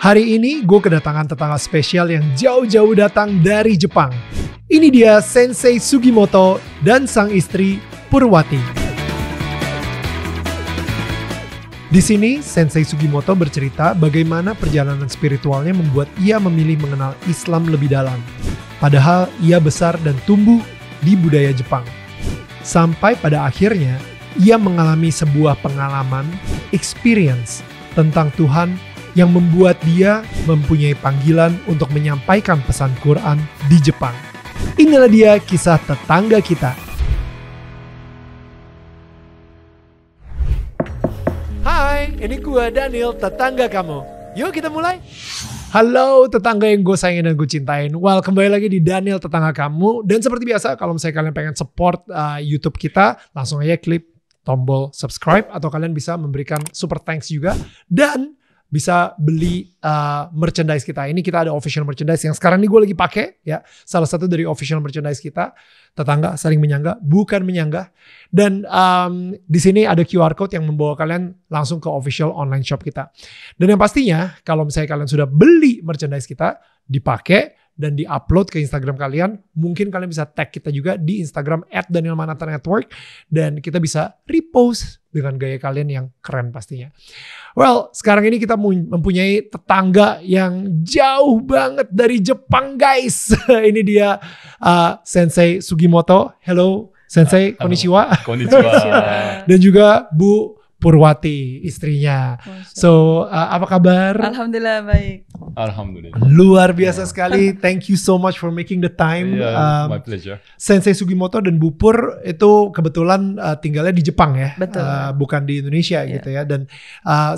Hari ini gue kedatangan tetangga spesial yang jauh-jauh datang dari Jepang. Ini dia Sensei Sugimoto dan sang istri Purwati. Di sini Sensei Sugimoto bercerita bagaimana perjalanan spiritualnya membuat ia memilih mengenal Islam lebih dalam. Padahal ia besar dan tumbuh di budaya Jepang. Sampai pada akhirnya ia mengalami sebuah pengalaman, experience tentang Tuhan yang membuat dia mempunyai panggilan untuk menyampaikan pesan Quran di Jepang. Inilah dia kisah tetangga kita. Hai, ini gue Daniel, tetangga kamu. Yuk kita mulai. Halo tetangga yang gue sayangin dan gue cintain. Well, kembali lagi di Daniel, tetangga kamu. Dan seperti biasa, kalau misalnya kalian pengen support YouTube kita, langsung aja klik tombol subscribe. Atau kalian bisa memberikan super thanks juga. Dan bisa beli merchandise kita. Ini kita ada official merchandise yang sekarang ini gue lagi pakai ya. Salah satu dari official merchandise kita, tetangga saling menyangga, bukan menyanggah. Dan di sini ada QR code yang membawa kalian langsung ke official online shop kita. Dan yang pastinya kalau misalnya kalian sudah beli merchandise kita, dipakai dan di-upload ke Instagram kalian, mungkin kalian bisa tag kita juga di Instagram @danielmanata_network dan kita bisa repost dengan gaya kalian yang keren pastinya. Well, sekarang ini kita mempunyai tetangga yang jauh banget dari Jepang, guys. Ini dia Sensei Sugimoto. Hello, Sensei. Konnichiwa. Konnichiwa. Dan juga Bu Purwati, istrinya. So, apa kabar? Alhamdulillah baik. Alhamdulillah. Luar biasa sekali. Thank you so much for making the time. Yeah, my pleasure. Sensei Sugimoto dan Bu Pur itu kebetulan tinggalnya di Jepang ya. Betul. Bukan di Indonesia gitu ya. Dan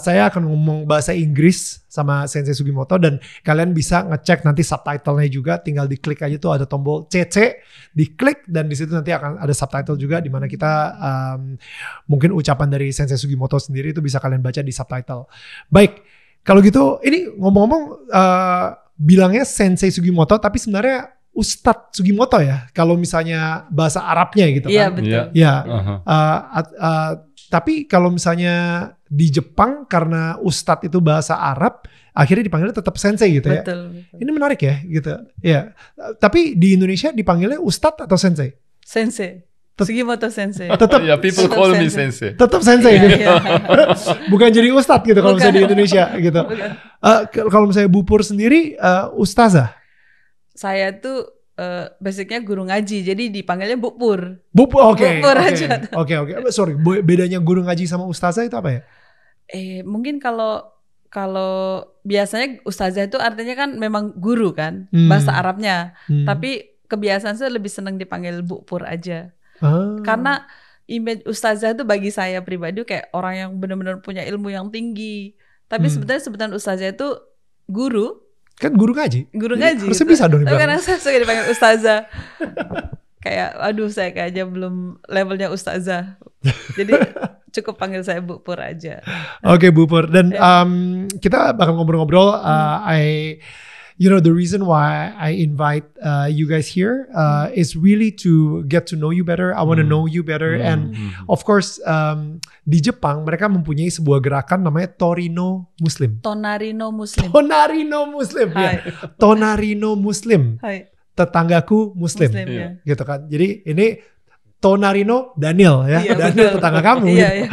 saya akan ngomong bahasa Inggris sama Sensei Sugimoto dan kalian bisa ngecek nanti subtitlenya juga. Tinggal diklik aja tuh ada tombol CC, diklik dan di situ nanti akan ada subtitle juga di mana kita mungkin ucapan dari Sensei Sugimoto sendiri itu bisa kalian baca di subtitle. Baik, kalau gitu ini ngomong-ngomong bilangnya Sensei Sugimoto tapi sebenarnya Ustadz Sugimoto ya. Kalau misalnya bahasa Arabnya gitu kan. Iya betul. Ya. Tapi kalau misalnya di Jepang karena Ustadz itu bahasa Arab, akhirnya dipanggilnya tetap Sensei gitu ya. Betul. Ini menarik ya gitu. Ya. Tapi di Indonesia dipanggilnya Ustadz atau Sensei? Sensei. Sugimoto Sensei. Tetap. Yeah, people Tetap call me sensei. sensei. Tetap Sensei gitu. Iya. Bukan jadi Ustadz gitu kalau misalnya di Indonesia gitu. Bukan. Kalau misalnya Bu Pur sendiri Ustazah. Saya tuh basicnya guru ngaji, jadi dipanggilnya Bu Pur. Bu Pur, oke. Bu Pur aja. Oke. Sorry, bedanya guru ngaji sama Ustazah itu apa ya? Mungkin kalau biasanya ustazah itu artinya kan memang guru kan, bahasa Arabnya. Tapi kebiasaan saya lebih senang dipanggil Bu Pur aja. Karena image ustazah itu bagi saya pribadi kayak orang yang benar-benar punya ilmu yang tinggi. Tapi sebenarnya sebutan ustazah itu guru. Kan guru ngaji. Guru ngaji. Harusnya gitu. bisa dong Tapi dibilang. karena saya suka dipanggil ustazah. Kayak aduh saya kayaknya belum levelnya ustazah. Jadi cukup panggil saya Bu Pur aja. Oke, Bu Pur. Dan kita bakal ngobrol-ngobrol. The reason why I invite you guys here is really to get to know you better. I want to know you better. And of course, di Jepang mereka mempunyai sebuah gerakan namanya Torino Muslim. Tonarino Muslim. Tonarino Muslim. Ya. Tonarino Muslim. Hai. Tetanggaku Muslim. Ya. Gitu kan. Jadi ini Tonarino Daniel ya. Iya, Daniel betul. tetangga kamu. Iya, gitu. iya.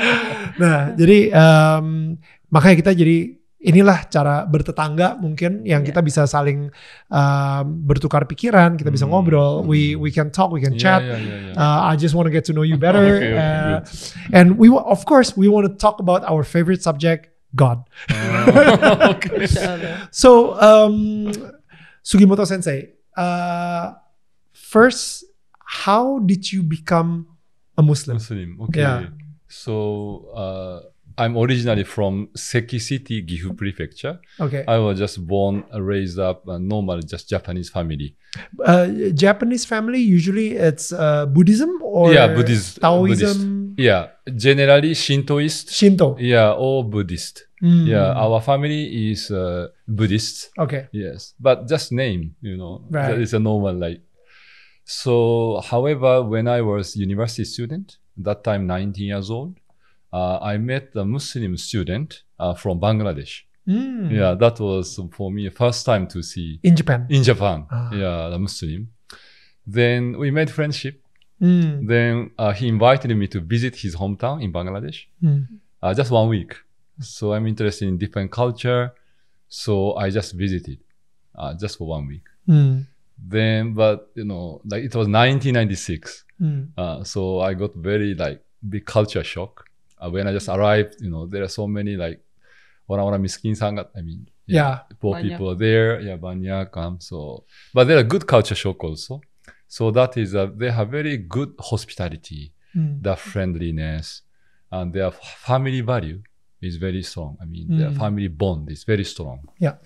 Nah, jadi makanya kita jadi inilah cara bertetangga mungkin yang kita bisa saling bertukar pikiran, kita bisa ngobrol, we can talk, we can chat. I just want to get to know you better. Okay, And of course we want to talk about our favorite subject, God. Okay. So Sugimoto Sensei, first, how did you become a Muslim? Muslim. Okay. Yeah. So I'm originally from Seki City, Gifu Prefecture. Okay. I was just born, raised up, normal, just Japanese family. Japanese family usually it's Buddhism or Buddhist, Taoism. Buddhist. Yeah, generally Shintoist. Shinto. Yeah, or Buddhist. Yeah, our family is Buddhist. Okay. Yes, but just name, Right. that is a normal like. So, however, when I was university student, that time 19 years old, I met a Muslim student from Bangladesh. Yeah, that was for me first time to see In Japan. in Japan. Ah. Yeah, the Muslim. Then we made friendship. Mm. Then he invited me to visit his hometown in Bangladesh. Mm. Just 1 week. So I'm interested in different culture. So I just visited just for 1 week. Mm. Then, but like it was 1996. Mm. So I got very like big culture shock when I just arrived. There are so many like orang-orang miskin sangat. I mean, Yeah. poor Banyak. people there. Yeah, banyak. So, but there are good culture shock also. So that is they have very good hospitality, Mm. the friendliness, and their family value is very strong. I mean, their family bond is very strong. Yeah.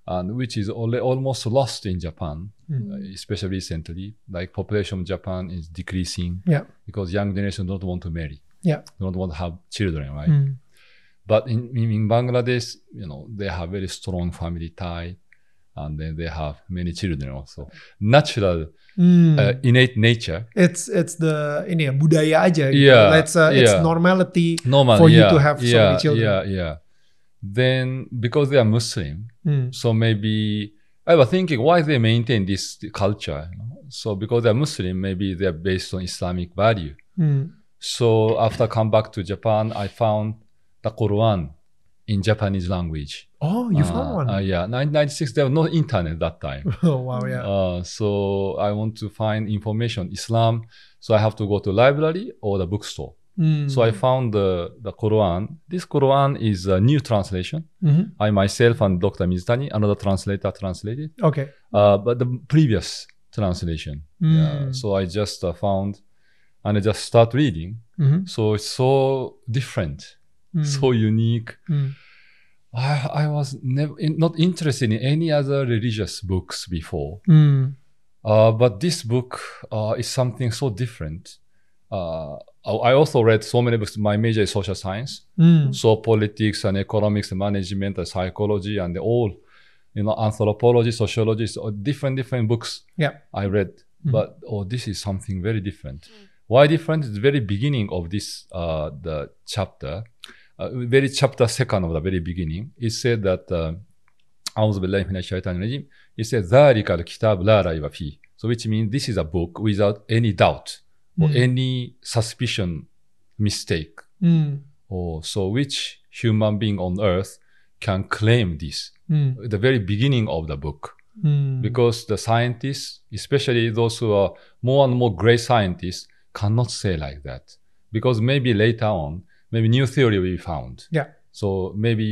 And which is almost lost in Japan, Mm. especially recently. Like population of Japan is decreasing Yeah. because young generation don't want to marry, Yeah. don't want to have children, right? Mm. But in Bangladesh, they have very strong family tie, and then they have many children also. Natural, Mm. innate nature. It's the ini ya budaya aja gitu. Yeah, It's yeah. normality Normal, for you yeah, to have so yeah, many children. Yeah. Then because they are Muslim, Mm. so maybe I was thinking why they maintain this culture. So because they're Muslim, maybe they're based on Islamic value. Mm. So after come back to Japan, I found the Quran in Japanese language. Oh, you found one. Yeah, 1996, there was no internet that time. Oh wow, yeah. So I want to find information, Islam. So I have to go to library or the bookstore. Mm. So I found the Quran. This Quran is a new translation. Mhm. I myself and Dr. Mizutani, another translator, translated. Okay. But the previous translation. Mm. So I just found and I just start reading. Mhm. So it's so different, Mm. so unique. Mm. I was not interested in any other religious books before. Mm. But this book is something so different. I also read so many books. My major is social science. Mm. So politics and economics and management and psychology and all, anthropology, sociology, so different books Yeah. I read. Mhm. But this is something very different. Why different? It's the very beginning of this the chapter, very chapter second of the very beginning. It said that أعوذ بالله من الشيطان الرجيم. It said ذلك الكتاب لا ريب فيه. So which means this is a book without any doubt or any suspicion, mistake. Mm. So which human being on earth can claim this? Mm. The very beginning of the book. Mm. Because the scientists, especially those who are more and more great scientists, cannot say like that. Because maybe later on, maybe new theory will be found. Yeah. So maybe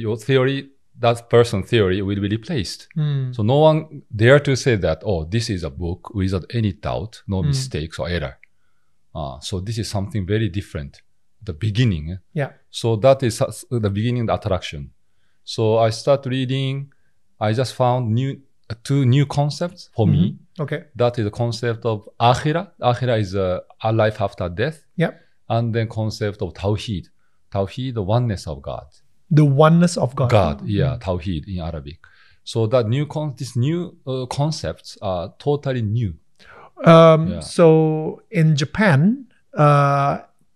your theory, that person's theory will be replaced. Mm. So no one dare to say that, this is a book without any doubt, no mistakes or error. So this is something very different. The beginning. Yeah. So that is the beginning, the attraction. So I start reading. I just found two new concepts for me. Okay. That is the concept of akhirah. Akhirah is a life after death. Yeah. And then concept of tawheed. Tawheed, the oneness of God. The oneness of God. Yeah, tawheed in Arabic. So that these new concepts are totally new. So in Japan,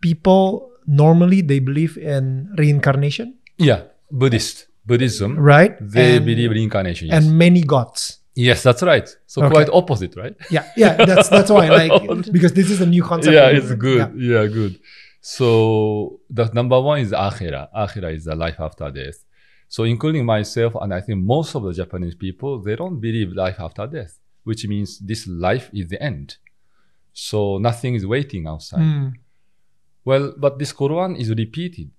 people normally they believe in reincarnation. Yeah, Buddhism. Right. They believe reincarnation. Yes. And many gods. Yes, that's right. So Okay. quite opposite, right? Yeah. That's why, because this is a new concept. Yeah, it's good. Yeah, good. So the number one is akhirah. Akhirah is the life after death. So including myself, and I think most of the Japanese people, they don't believe life after death, which means this life is the end. So nothing is waiting outside. Mm. Well, but this Quran is repeated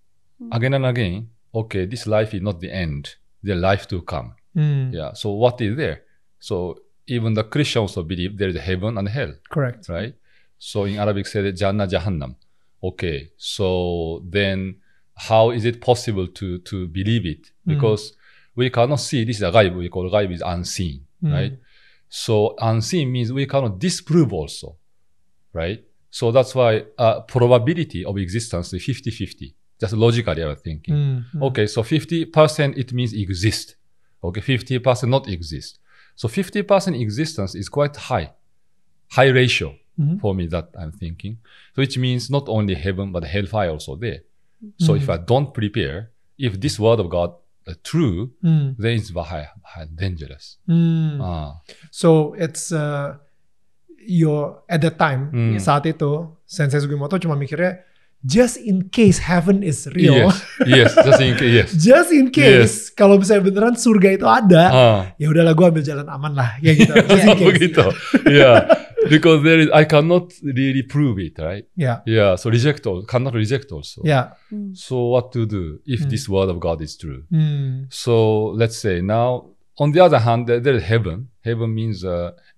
again and again. Okay, this life is not the end. The life to come. Mm. Yeah. So what is there? So even the Christians also believe there is heaven and hell, Correct. right? So in Arabic, said Jannah, Jahannam. Okay. So then how is it possible to believe it? Because we cannot see. This is a ghaib. We call ghaib is unseen, right? So unseen means we cannot disprove also, right? So that's why probability of existence is 50-50. Just logically, I was thinking. Okay, so 50% it means exist. Okay, 50% not exist. So 50% existence is quite high ratio for me that I'm thinking. So which means not only heaven but hellfire also there. So if I don't prepare, if this word of God true, then it's very dangerous. So it's at that time saat itu Sensei Sugimoto cuma mikirnya just in case heaven is real. Yes, just in case. Yes. Just in case kalau misalnya beneran surga itu ada, ya udahlah gue ambil jalan aman lah, ya gitu. Just in case. Begitu. Yeah, because I cannot really prove it, right? Yeah. Yeah. So cannot reject also. Yeah. So what to do if this word of God is true? So let's say now, on the other hand, there is heaven. Heaven means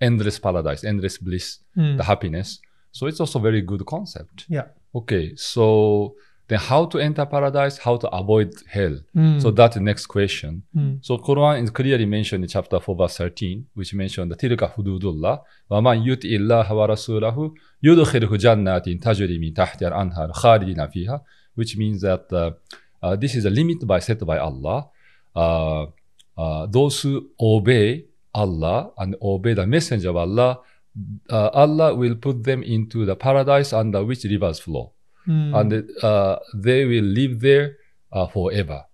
endless paradise, endless bliss, the happiness. So it's also a very good concept. Yeah. Okay, so then how to enter paradise, how to avoid hell? So that's the next question. So Quran is clearly mentioned in chapter 4 verse 13, which mentioned the tilka hududullah wa man yuti illaha wa rasulahu yudkhilhu jannatin tajri min tahtiha al-anhar khalidina fiha, which means that this is a limit set by Allah. Those who obey Allah and obey the messenger of Allah, Allah will put them into the paradise under which rivers flow. And they will live there forever.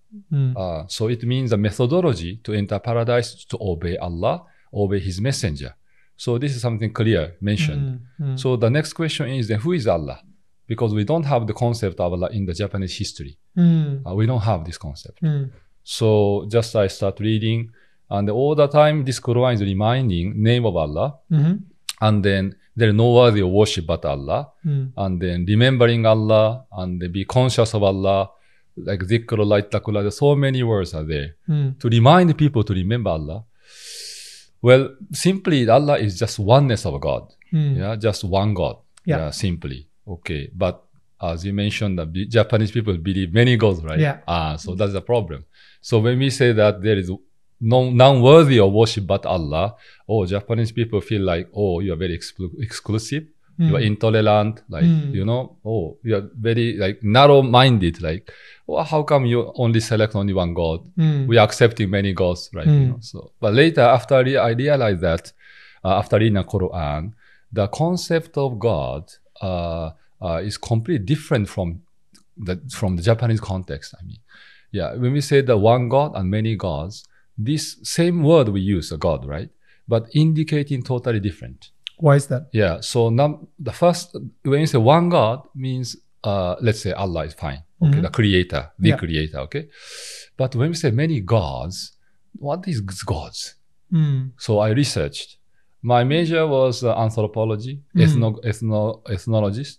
So it means the methodology to enter paradise to obey Allah, obey His messenger. So this is something clear mentioned. So the next question is then who is Allah? Because we don't have the concept of Allah in the Japanese history. We don't have this concept. So just I start reading, and all the time this Quran is reminding name of Allah. And then there is no worthy of worship but Allah. And then remembering Allah and be conscious of Allah, like dhikrullah, ittaqullah, there's so many words are there to remind people to remember Allah. Well, simply Allah is just oneness of God. Yeah, just one God. Yeah, simply. Okay, but as you mentioned, the Japanese people believe many gods, right? Yeah. So that's the problem. So when we say that there is none worthy of worship but Allah, Japanese people feel like, you are very exclusive, you are intolerant, like, you are very like narrow-minded, like, how come you only select only one God? We are accepting many gods, right? So, but later, after I realized that, after reading the Quran, the concept of God is completely different from the Japanese context. I mean, yeah, when we say the one God and many gods, this same word we use, a God, right? But indicating totally different. Why is that? Yeah, so now the first, when you say one God, means, let's say Allah is fine. Okay, the creator, creator, okay? But when we say many gods, what is gods? So I researched. My major was anthropology, ethnologist.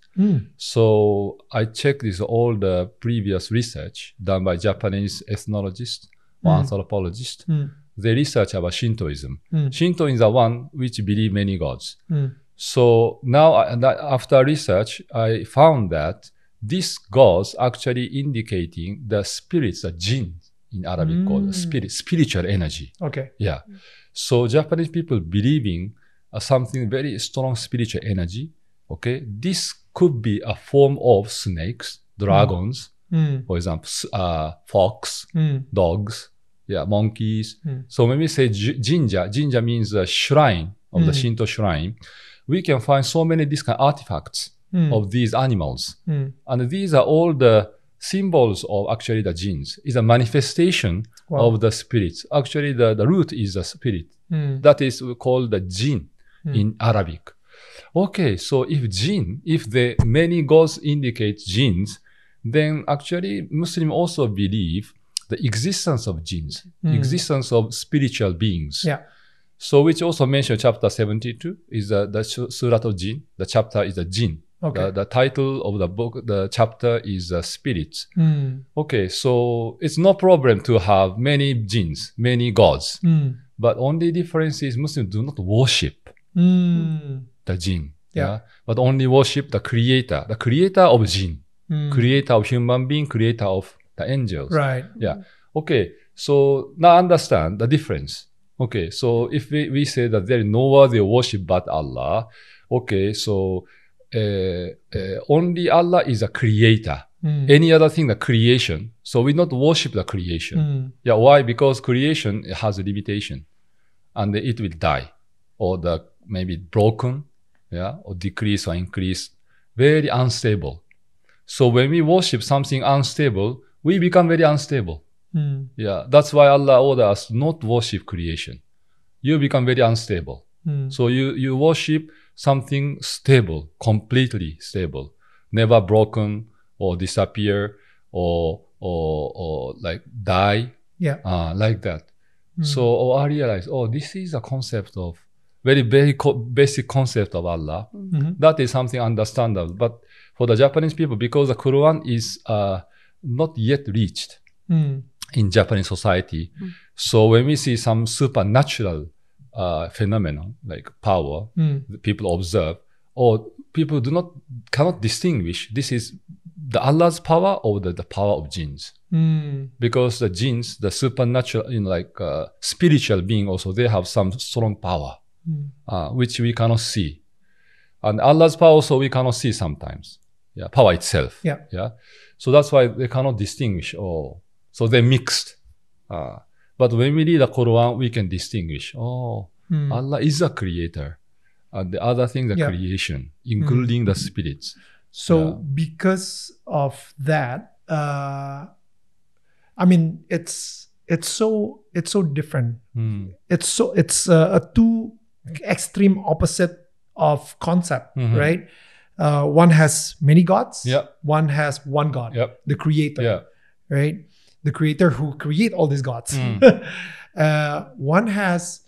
So I checked all the previous research done by Japanese ethnologists or anthropologists. They research about Shintoism. Shinto is the one which believe many gods. So now, after research, I found that these gods actually indicating the spirits, the jinn in Arabic called spiritual energy. Okay. Yeah. So Japanese people believing something very strong spiritual energy. Okay. This could be a form of snakes, dragons, for example, fox, dogs, monkeys. So when we say jinja means a shrine of the Shinto shrine, we can find so many these kind of artifacts of these animals. And these are all the symbols of actually the jinns. It's a manifestation of the spirits. Actually, the root is the spirit. That is called the jinn in Arabic. Okay, so if the many gods indicate jinns, then actually Muslims also believe the existence of jinns, existence of spiritual beings. Yeah. So which also mentioned chapter 72 is the Surah of Jinn. The chapter is the jinn. Okay. The title of the book, the chapter is spirits. Okay, so it's no problem to have many jinns, many gods. But only difference is Muslims do not worship the jinn. Yeah. But only worship the creator of jinn, creator of human being, creator of the angels. Right. Yeah. Okay, so now understand the difference. Okay, so if we say that there is no worthy of worship but Allah, okay, so only Allah is a creator. Any other thing, the creation. So we not worship the creation. Yeah, why? Because creation has a limitation, and it will die, or maybe broken, or decrease or increase, very unstable. So when we worship something unstable, we become very unstable. Yeah, that's why Allah ordered us not worship creation. You become very unstable. So you worship something stable, completely stable, never broken or disappear or like die. Yeah. Like that. So I realized, this is a concept of very basic concept of Allah. That is something understandable. But for the Japanese people, because the Quran is not yet reached in Japanese society, so when we see some supernatural phenomenon like power, people observe, or people cannot distinguish this is the Allah's power or the power of jinns. Because the jinns, the supernatural, spiritual being also, they have some strong power, which we cannot see. And Allah's power also we cannot see sometimes. Yeah, power itself. Yeah. So that's why they cannot distinguish. So they're mixed. But when we read the Quran, we can distinguish. Allah is a creator. And the other things are creation, including the spirits. So because of that, I mean, it's so different. It's a two extreme opposite of concept, right? One has many gods. One has one God, the creator, right? The creator who create all these gods. One has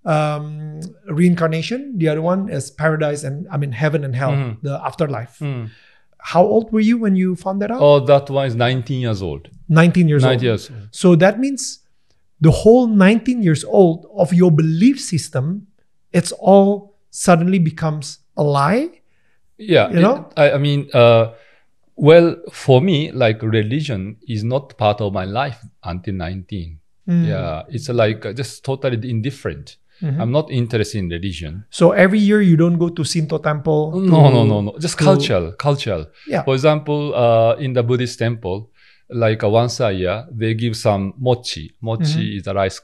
reincarnation. The other one is paradise and heaven and hell, the afterlife. How old were you when you found that out? That one is 19 years old. 19 years old. So that means the whole 19 years old of your belief system, it's all suddenly becomes a lie. Yeah, you know. Well, for me, like religion is not part of my life until 19. Yeah, it's like just totally indifferent. I'm not interested in religion. So every year you don't go to Shinto temple? No. Just cultural. Yeah. For example, in the Buddhist temple, like once a year, they give some mochi. Mochi is a rice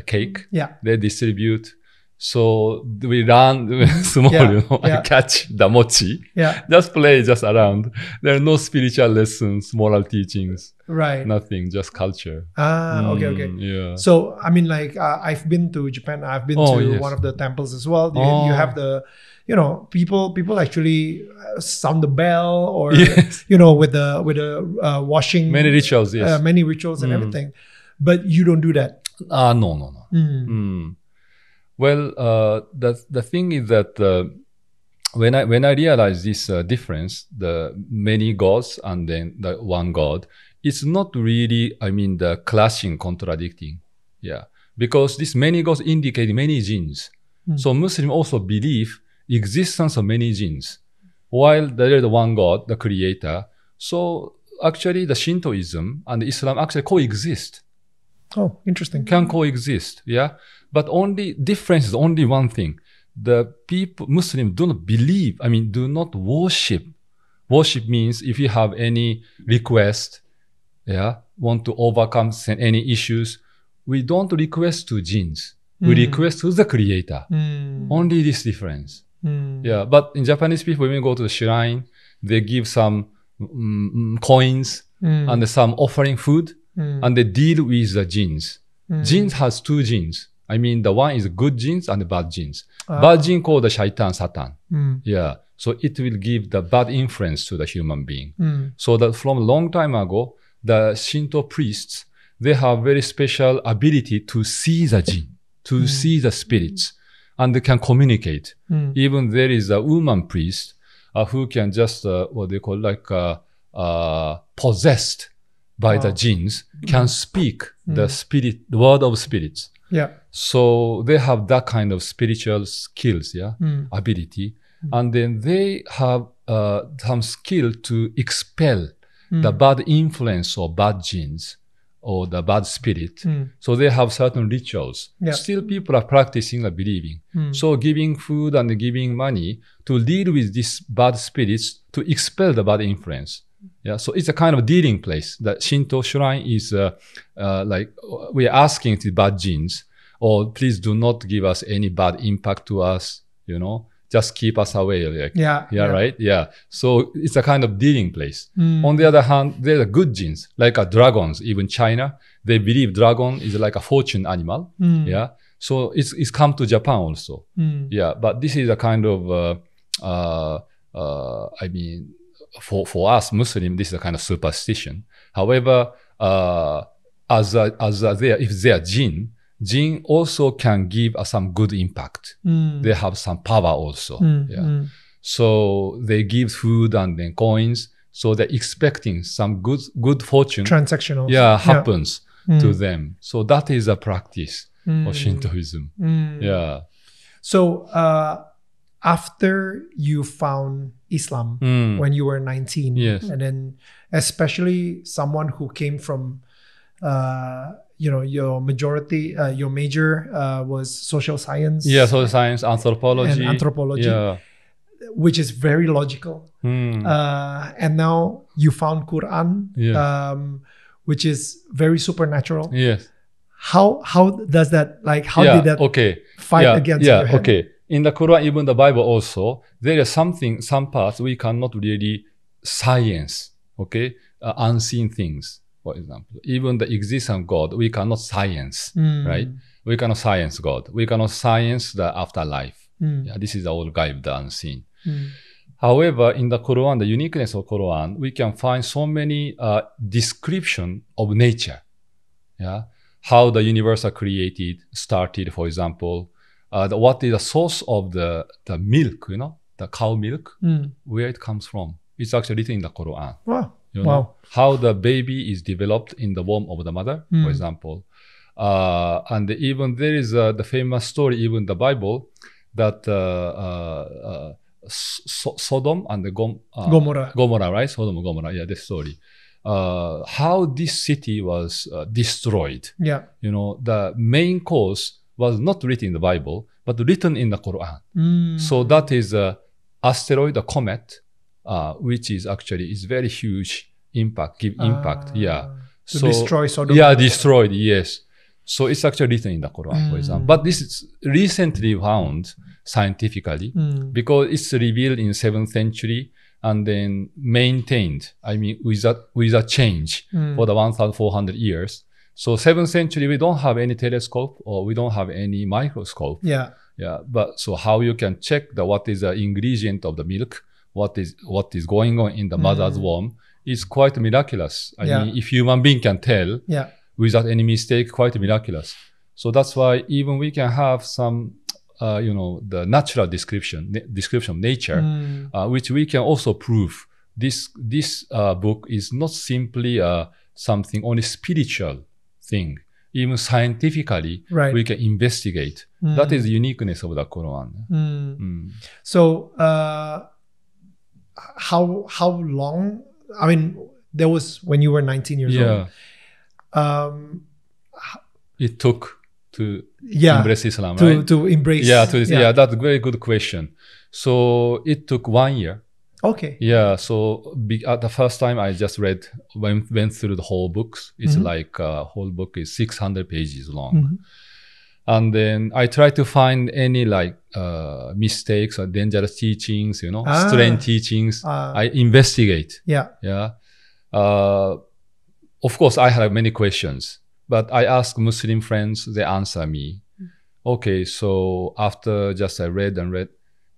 cake. Yeah. They distribute. So we run small, and catch the mochi. Yeah. Just play around. There are no spiritual lessons, moral teachings. Right. Nothing, just culture. Okay. Yeah. So, I've been to Japan. I've been to one of the temples as well. You have the, people actually sound the bell or, with the washing. Many rituals, yes. Many rituals and everything. But you don't do that. No. Well, the thing is that when I realized this difference, the many gods and then the one God, it's not really, the clashing, contradicting. Yeah. Because these many gods indicate many jinns. So Muslims also believe existence of many jinns, while there is one God, the creator. So actually the Shintoism and Islam actually coexist. Oh, interesting. Can coexist, yeah. But only difference is only one thing. The Muslims do not believe, do not worship. Worship means if you have any request, want to overcome any issues, we don't request to jinns. We request to the creator. Only this difference. Yeah, but in Japanese people, when we go to the shrine, they give some coins and some offering food, and they deal with the jinns. Jinns has two jinns. The one is good jinns and the bad jinns. Bad jinn called the shaitan, Satan. Yeah. So it will give the bad influence to the human being. So that from a long time ago, the Shinto priests, they have very special ability to see the jinn, to see the spirits, and they can communicate. Even there is a woman priest who can just, what they call possessed by the jinns, can speak the spirit, the word of spirits. Yeah. So they have that kind of spiritual skills, ability. And then they have some skill to expel the bad influence or bad jinns or the bad spirit. So they have certain rituals. Yeah. Still people are practicing and believing. So giving food and giving money to deal with these bad spirits, to expel the bad influence. Yeah, so it's a kind of dealing place. The Shinto shrine is we are asking to bad jinns, or please do not give us any bad impact to us, just keep us away. Like, Yeah. right? Yeah. So it's a kind of dealing place. Mm. On the other hand, there are good genes, like dragons. Even China, they believe dragon is like a fortune animal. Mm. Yeah. So it's come to Japan also. Mm. Yeah. But this is a kind of, I mean, for us Muslim, this is a kind of superstition. However, if they are jinn also can give us some good impact. Mm. They have some power also. Mm. Yeah. Mm. So they give food and then coins. So they're expecting some good fortune. Transactional. Happens Mm. to them. So that is a practice Mm. of Shintoism. Mm. Yeah. So after you found Islam Mm. when you were 19, Yes. and then especially someone who came from, your major was social science. Yeah, social science, anthropology. And anthropology, Yeah. which is very logical. Mm. And now you found Quran, Yeah. which is very supernatural. Yes. How does that, like, how did that fight against your head? Okay. In the Quran, even the Bible also, there is some parts we cannot really science, okay? Unseen things, for example. Even the existence of God, we cannot science, right? We cannot science God. We cannot science the afterlife. Yeah, this is all gaib, the unseen. However, in the Quran, the uniqueness of Quran, we can find so many description of nature. Yeah, how the universe are created, started, for example. What is the source of the milk, the cow milk, where it comes from. It's actually written in the Quran. Wow. Wow. How the baby is developed in the womb of the mother, for example. And even there is the famous story, even the Bible, that Sodom and Gomorrah, right? Sodom and Gomorrah, yeah, this story. How this city was destroyed. Yeah. The main cause was not written in the Bible, but written in the Quran. So that is asteroid, a comet, which is very huge impact, yeah. To destroy Sodom. Yeah, destroyed, yes. So it's actually written in the Quran, for example. But this is recently found scientifically because it's revealed in 7th century and then maintained, without change for the 1,400 years. So 7th century, we don't have any telescope or we don't have any microscope. Yeah. Yeah. But so how you can check what is the ingredient of the milk, what is going on in the mother's womb is quite miraculous. I mean, if human being can tell without any mistake, quite miraculous. So that's why even we can have some, the natural description of nature, which we can also prove. This book is not simply something only spiritual thing. Even scientifically, we can investigate. That is the uniqueness of the Quran. So, how long? I mean, there was when you were 19 years old. It took to embrace Islam, right? To embrace. That's a very good question. So it took 1 year. Okay. Yeah. So at the first time I just went through the whole books. It's like whole book is 600 pages long. And then I try to find any mistakes or dangerous teachings, strange teachings. I investigate. Yeah. Yeah. Of course, I have many questions, but I ask Muslim friends, they answer me. Okay, so after just I read,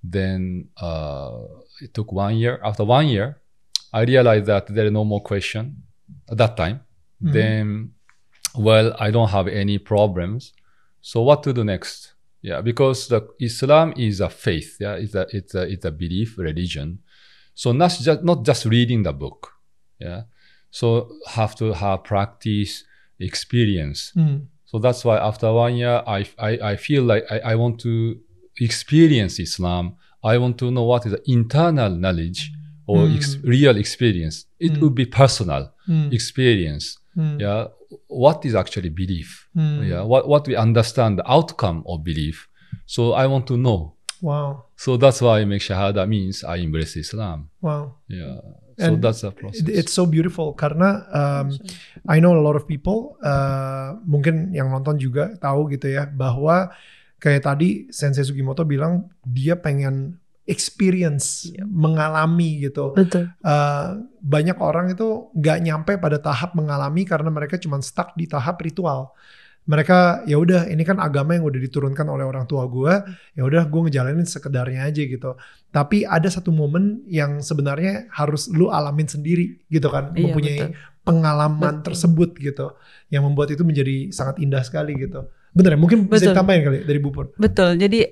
then it took 1 year. After 1 year, I realized that there is no more question at that time. Then, I don't have any problems. So what to do next? Yeah, because the Islam is a faith. Yeah, it's a belief religion. So not just reading the book. Yeah, so have to have practice, experience. So that's why after 1 year, I feel like I want to experience Islam. I want to know what is the internal knowledge or real experience. It would be personal experience. Yeah, what is actually belief? Yeah, what we understand the outcome of belief. So I want to know. Wow. So that's why I make Shahada means I embrace Islam. Wow. Yeah. So that's the process. It's so beautiful karena I know a lot of people, mungkin yang nonton juga tahu gitu ya, bahwa Kayak tadi Sensei Sugimoto bilang dia pengen experience, mengalami gitu. Betul. Banyak orang itu nggak nyampe pada tahap mengalami karena mereka cuma stuck di tahap ritual. Mereka ya udah ini kan agama yang udah diturunkan oleh orang tua gue, ya udah gue ngejalanin sekedarnya aja gitu. Tapi ada satu momen yang sebenarnya harus lu alamin sendiri gitu kan, mempunyai pengalaman tersebut gitu, yang membuat itu menjadi sangat indah sekali gitu. Bener ya? Mungkin bisa ditambahin kali dari Bu Pur. Betul. Jadi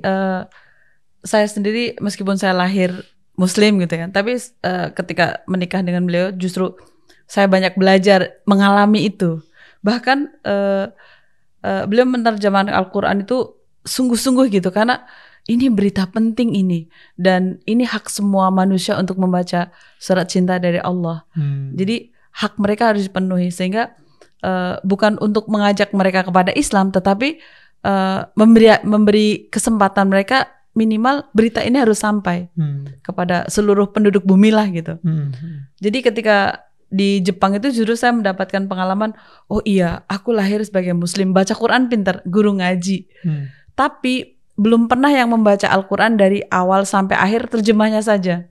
saya sendiri meskipun saya lahir Muslim gitu kan, tapi ketika menikah dengan beliau justru saya banyak belajar mengalami itu. Bahkan beliau menerjemahkan Al-Quran itu sungguh-sungguh gitu, karena ini berita penting ini, dan ini hak semua manusia untuk membaca surat cinta dari Allah. Jadi hak mereka harus dipenuhi, sehingga bukan untuk mengajak mereka kepada Islam, tetapi memberi kesempatan mereka minimal berita ini harus sampai kepada seluruh penduduk bumi lah gitu. Jadi ketika di Jepang itu justru saya mendapatkan pengalaman, oh iya aku lahir sebagai Muslim, baca Quran pintar, guru ngaji. Tapi belum pernah yang membaca Al-Quran dari awal sampai akhir terjemahnya saja.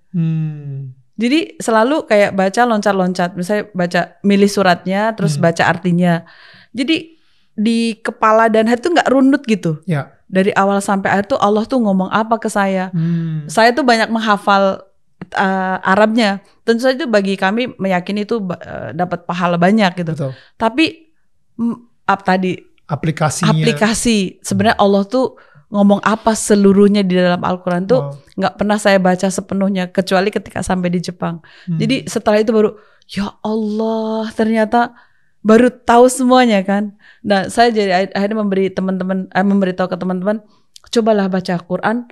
Jadi selalu kayak baca loncat-loncat, misalnya baca milih suratnya, terus baca artinya. Jadi di kepala dan hati tuh nggak runut gitu. Dari awal sampai akhir tuh Allah tuh ngomong apa ke saya. Saya tuh banyak menghafal Arabnya. Tentu saja itu bagi kami meyakini itu dapat pahala banyak gitu. Betul. Tapi aplikasinya. Aplikasi sebenarnya Allah tuh ngomong apa seluruhnya di dalam Al-Quran tuh nggak pernah saya baca sepenuhnya kecuali ketika sampai di Jepang. Jadi setelah itu baru ya Allah, ternyata baru tahu semuanya kan. Nah saya jadi akhirnya memberitahu ke teman-teman, cobalah baca Quran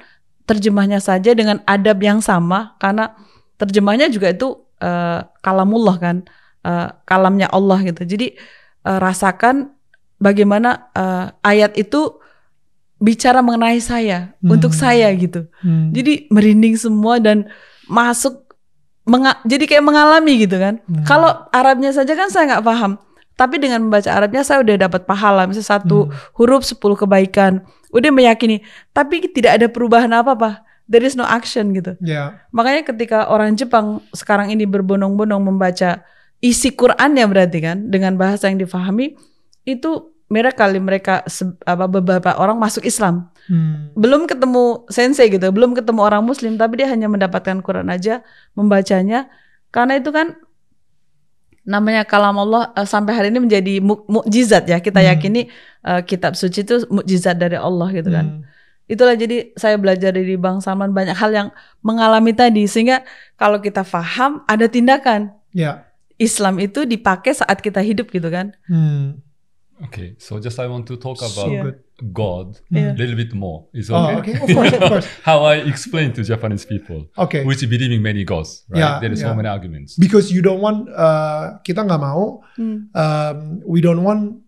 terjemahnya saja dengan adab yang sama, karena terjemahnya juga itu kalamullah kan, kalamnya Allah gitu. Jadi rasakan bagaimana ayat itu bicara mengenai saya, untuk saya gitu. Jadi merinding semua dan masuk, jadi kayak mengalami gitu kan. Kalau Arabnya saja kan saya nggak paham, tapi dengan membaca Arabnya saya udah dapat pahala, misalnya 1 huruf 10 kebaikan. Udah meyakini, tapi tidak ada perubahan apa-apa. There is no action gitu. Makanya ketika orang Jepang sekarang ini berbondong-bondong membaca isi Qurannya, berarti kan dengan bahasa yang difahami, itu mereka beberapa orang masuk Islam. Belum ketemu sensei gitu, belum ketemu orang Muslim, tapi dia hanya mendapatkan Quran aja, membacanya. Karena itu kan namanya kalam Allah sampai hari ini menjadi mukjizat ya. Kita yakini kitab suci itu mukjizat dari Allah gitu kan. Itulah jadi saya belajar dari Bang Salman banyak hal yang mengalami tadi, sehingga kalau kita paham ada tindakan. Islam itu dipakai saat kita hidup gitu kan. Okay, so just I want to talk about God a little bit more. Is Okay, okay? of course. How I explain to Japanese people, which believe in many gods, right? There are so many arguments. Because you don't want, kita nggak mau, we don't want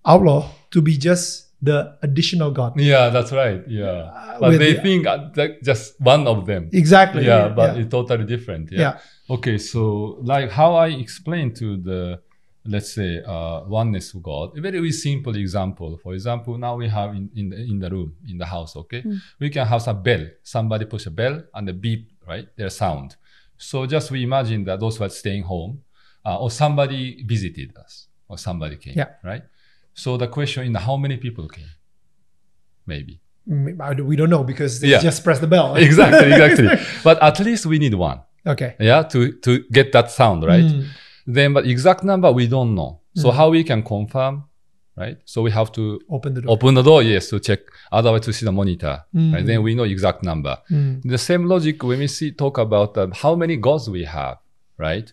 Allah to be just the additional God. Yeah, that's right. Yeah, but they think just one of them. Exactly. Yeah, but it's totally different. Okay, so like how I explain to the, let's say, oneness of God, a very simple example. For example, now we have in the room, in the house, okay? We can have some bell. Somebody push a bell and the beep, right? There's sound. So just we imagine that those who are staying home, or somebody visited us, or somebody came, right? So the question is, how many people came? Maybe. We don't know because they just press the bell. Exactly. But at least we need one. Okay. Yeah, to get that sound, right? Then, but exact number we don't know. So how we can confirm, right? So we have to open the door. Yes, to check. Otherwise, to see the monitor. Right? Then we know exact number. The same logic when we talk about how many gods we have, right?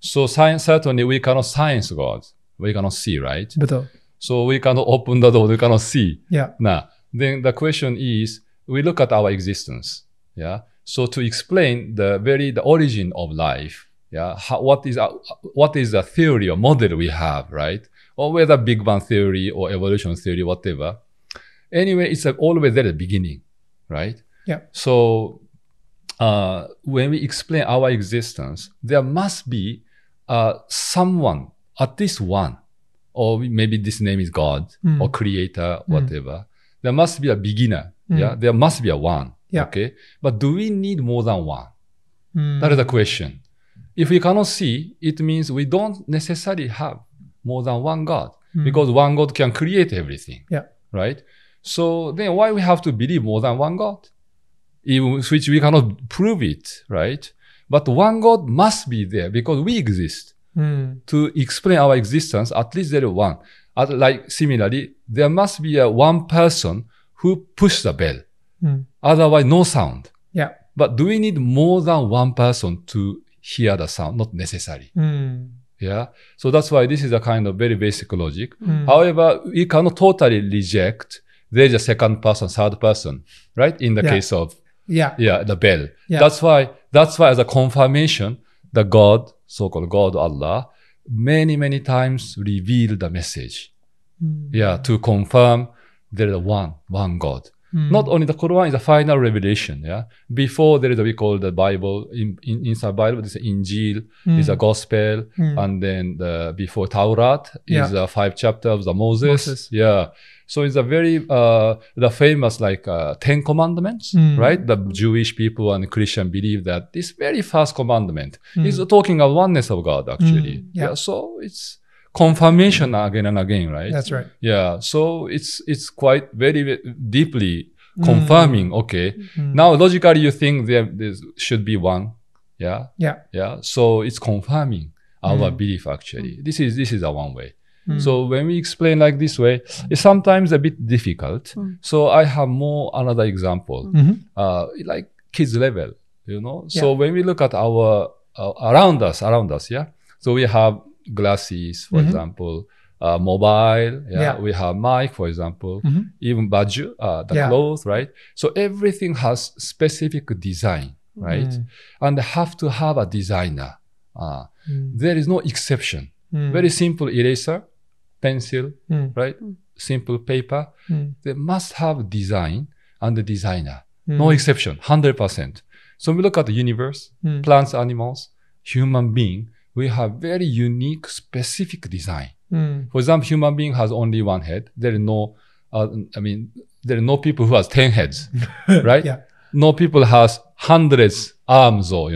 So science, certainly we cannot science gods. We cannot see, right? Betul. So we cannot open the door. We cannot see. Nah, then the question is, we look at our existence. Yeah. So to explain the origin of life. What is the theory or model we have, right? Or whether Big Bang theory or evolution theory, whatever. Anyway, it's always there at the beginning, right? So when we explain our existence, there must be someone, at least one, or maybe this name is God or creator, whatever, there must be a beginner. Yeah, there must be a one. Yeah. Okay, but do we need more than one? Mm. That is the question. If we cannot see, it means we don't necessarily have more than one God, because one God can create everything. Yeah. Right. So then, why we have to believe more than one God? Even which we cannot prove it, right? But one God must be there because we exist. To explain our existence, at least there is one. Like similarly, there must be a one person who pushes the bell. Otherwise, no sound. Yeah. But do we need more than one person to hear the sound? Not necessary. Yeah. So that's why this is a kind of very basic logic. However, we cannot totally reject there is a second person, third person, right? In the case of the bell. Yeah. That's why as a confirmation, the God, so-called God, Allah, many times reveal the message. To confirm there is one God. Not only the Quran is a final revelation. Yeah. Before there is we call the Bible. Inside Bible, this is Injil, is a Gospel, and then before Torah is 5 chapters of the Moses. Yeah. So it's a very the famous like 10 commandments, right? The Jewish people and Christian believe that this very first commandment is talking of oneness of God actually. So it's confirmation again and again, right? That's right. Yeah. So it's quite very deeply confirming. Okay. Now logically you think there should be one. Yeah. So it's confirming our belief actually. This is a one way. So when we explain like this way, it's sometimes a bit difficult. So I have more another example, like kids level, you know. So when we look at our around us, yeah. So we have glasses, for example, mobile, we have mic, for example, even baju, the clothes, right? So everything has specific design, right? And have to have a designer. There is no exception. Very simple eraser, pencil, right? Simple paper. They must have design and the designer. No exception, 100%. So we look at the universe, plants, animals, human being. We have very unique, specific design. For example, human being has only one head. There is no, there are no people who has 10 heads, right? No people has hundreds arms, or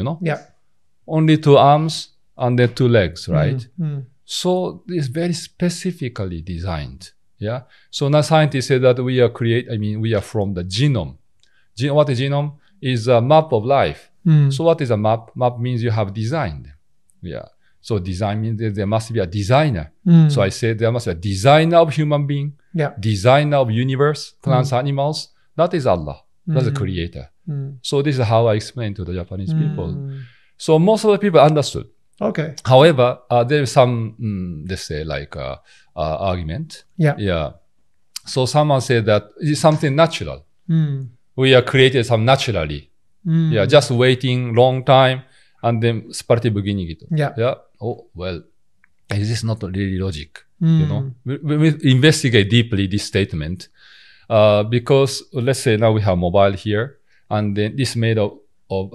only 2 arms and then 2 legs, right? So it's very specifically designed. Yeah. So now scientists say that we are from the genome. What is genome? Is a map of life. So what is a map? Map means you have designed. Yeah. So design means there must be a designer. So I say there must be a designer of human being, designer of universe, plants, animals. That is Allah. That's the creator. So this is how I explain to the Japanese people. So most of the people understood. Okay. However, there is some, let's say, like argument. Yeah. So someone said that it's something natural. We are created some naturally. Yeah, just waiting long time and then seperti begini gitu. Yeah. Oh well, is this not really logic? You know, we investigate deeply this statement because let's say now we have mobile here and then this made of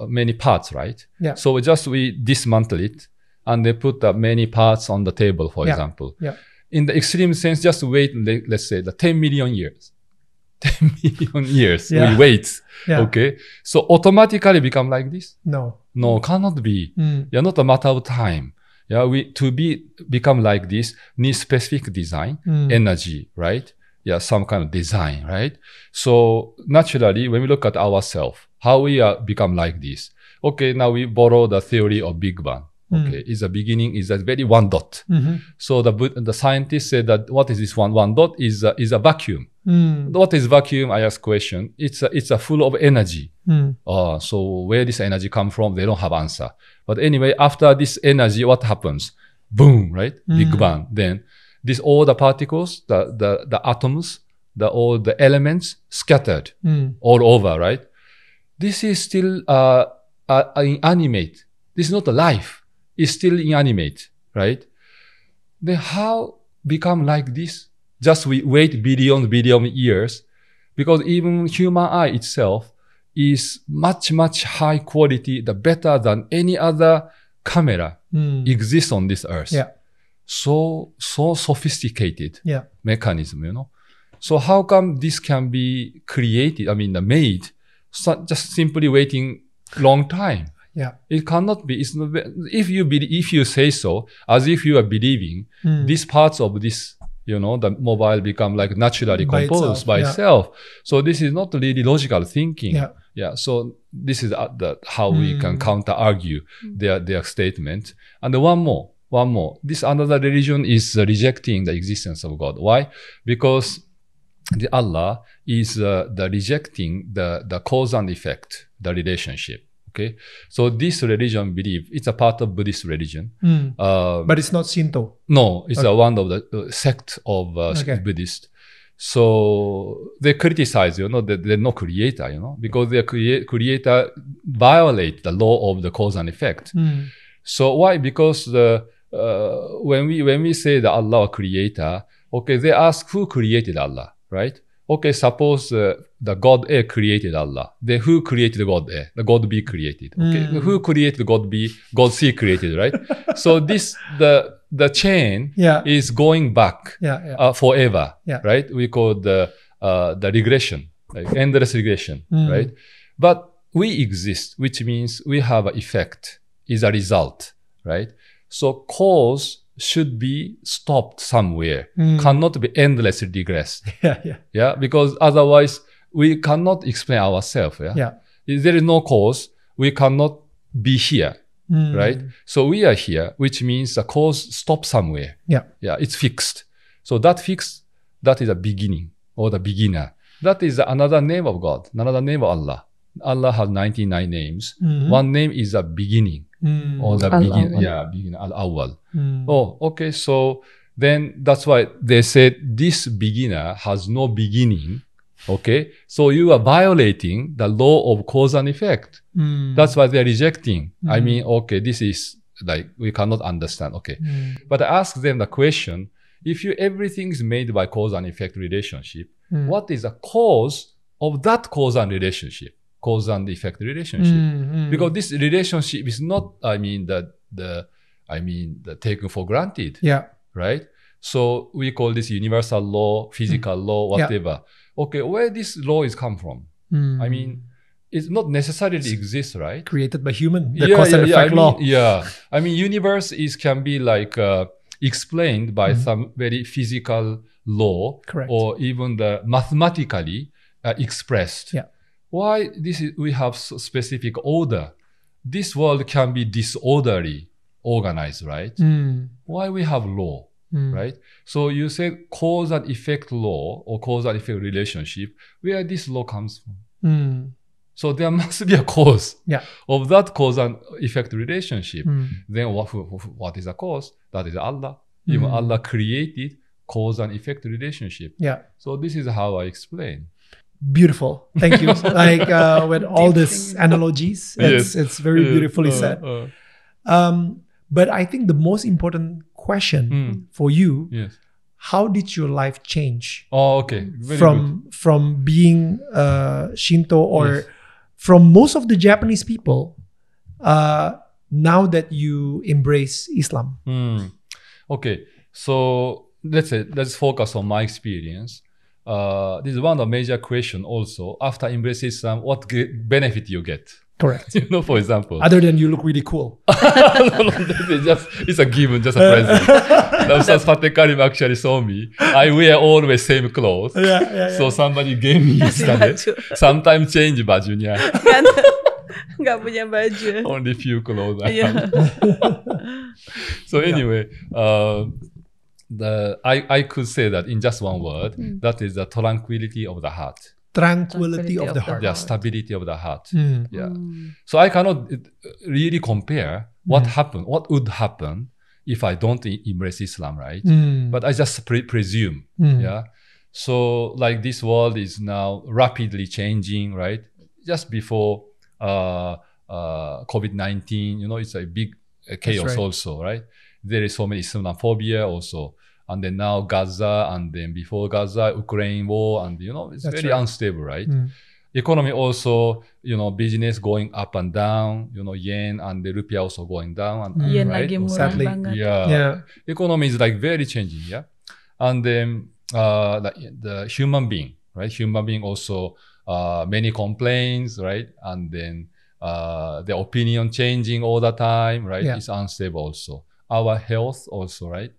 many parts, right? Yeah. So we dismantle it and they put many parts on the table, for example. Yeah. In the extreme sense, just wait, let's say, the 10 million years. 10 million years we wait. Okay. So automatically become like this? No, cannot be. Yeah, not a matter of time. Yeah, become like this needs specific design, energy, right? Yeah, some kind of design, right? So naturally, when we look at ourselves, how we become like this. Okay, now we borrow the theory of Big Bang. Okay, is the beginning is a very one dot. So the scientists say that what is this one dot is a vacuum. What is vacuum? I ask question. It's a full of energy. So where this energy come from? They don't have answer. But anyway, after this energy, what happens? Boom, right? Big Bang. Then all the particles, the atoms, all the elements scattered all over, right? This is still inanimate. This is not a life. It's still inanimate, right? Then how become like this? Just we wait billion years, because even human eye itself is much high quality, the better than any other camera exists on this earth. Yeah. So sophisticated mechanism, you know. So how come this can be created, made, just simply waiting long time? Yeah. It cannot be. It's not, if you say so, as if you are believing, these parts of this, the mobile become like naturally composed by itself. So this is not really logical thinking. Yeah. So this is how we can counter argue their statement. And one more. This another religion is rejecting the existence of God. Why? Because the Allah is the rejecting the cause and effect, the relationship. Okay, so this religion believe it's a part of Buddhist religion, but it's not Shinto. No, it's one of the sect of Buddhist. So they criticize, that they're no creator, because their creator violate the law of the cause and effect. So why? Because when we say that Allah is creator, okay, they ask who created Allah, right? Okay, suppose the God A created Allah. Then who created God A? The God B created. Okay, who created God B? God C created, right? So the chain is going back forever, right? We call the regression, like endless regression, right? But we exist, which means we have an effect, is a result, right? So cause should be stopped somewhere, cannot be endlessly regressed. Yeah, because otherwise we cannot explain ourselves. If there is no cause, we cannot be here, right? So we are here, which means the cause stops somewhere. Yeah, it's fixed. So that is a beginning or the beginner. That is another name of God, another name of Allah. Allah has 99 names. One name is a beginning. Or the beginning, Al-Awwal. Oh, okay. So then that's why they said this beginner has no beginning. Okay. So you are violating the law of cause and effect. That's why they're rejecting. Okay, this is like, we cannot understand. Okay. But I ask them the question, if everything is made by cause and effect relationship, what is the cause of that cause and relationship? Cause and effect relationship, because this relationship is not, the taken for granted. Right. So we call this universal law, physical law, whatever. Okay, where this law is come from? It's not necessarily exists, right? Created by human. The cause and effect law. Universe can be like explained by some very physical law, or even the mathematically expressed. Why we have specific order? This world can be disorderly organized, right? Why we have law, right? So you say cause and effect law or cause and effect relationship, where this law comes from. So there must be a cause of that cause and effect relationship. Then what is the cause? That is Allah. Even Allah created cause and effect relationship. So this is how I explain. Beautiful. Thank you. With all these analogies, it's very beautifully said. But I think the most important question for you, how did your life change? Oh, okay. From being Shinto or from most of the Japanese people, now that you embrace Islam? Okay. So let's focus on my experience. This is one of the major questions also. After embracing Islam, what benefit you get? Correct. For example. Other than you look really cool. It's a given, just a present. Ustaz Fateh Karim actually saw me. I wear always same clothes. So somebody gave me yesterday. Sometimes change bajunya. Nggak punya baju. Only few clothes I have. So anyway, I could say that in just one word, that is the tranquility of the heart. Tranquility of the heart. Yeah, stability of the heart. So I cannot really compare what would happen if I don't embrace Islam, right? But I just presume. So like this world is now rapidly changing, right? Just before COVID-19, it's a big chaos also, right? There is so many Islamophobia also. And then now Gaza, and then before Gaza, Ukraine war, and it's very unstable, right? Economy also, business going up and down, yen and the rupiah also going down. And, yen right? lagi murah banget. Economy is like very changing, And then the human being, right? Human being also many complaints, right? And then the opinion changing all the time, right? Yeah. It's unstable also. Our health also, right?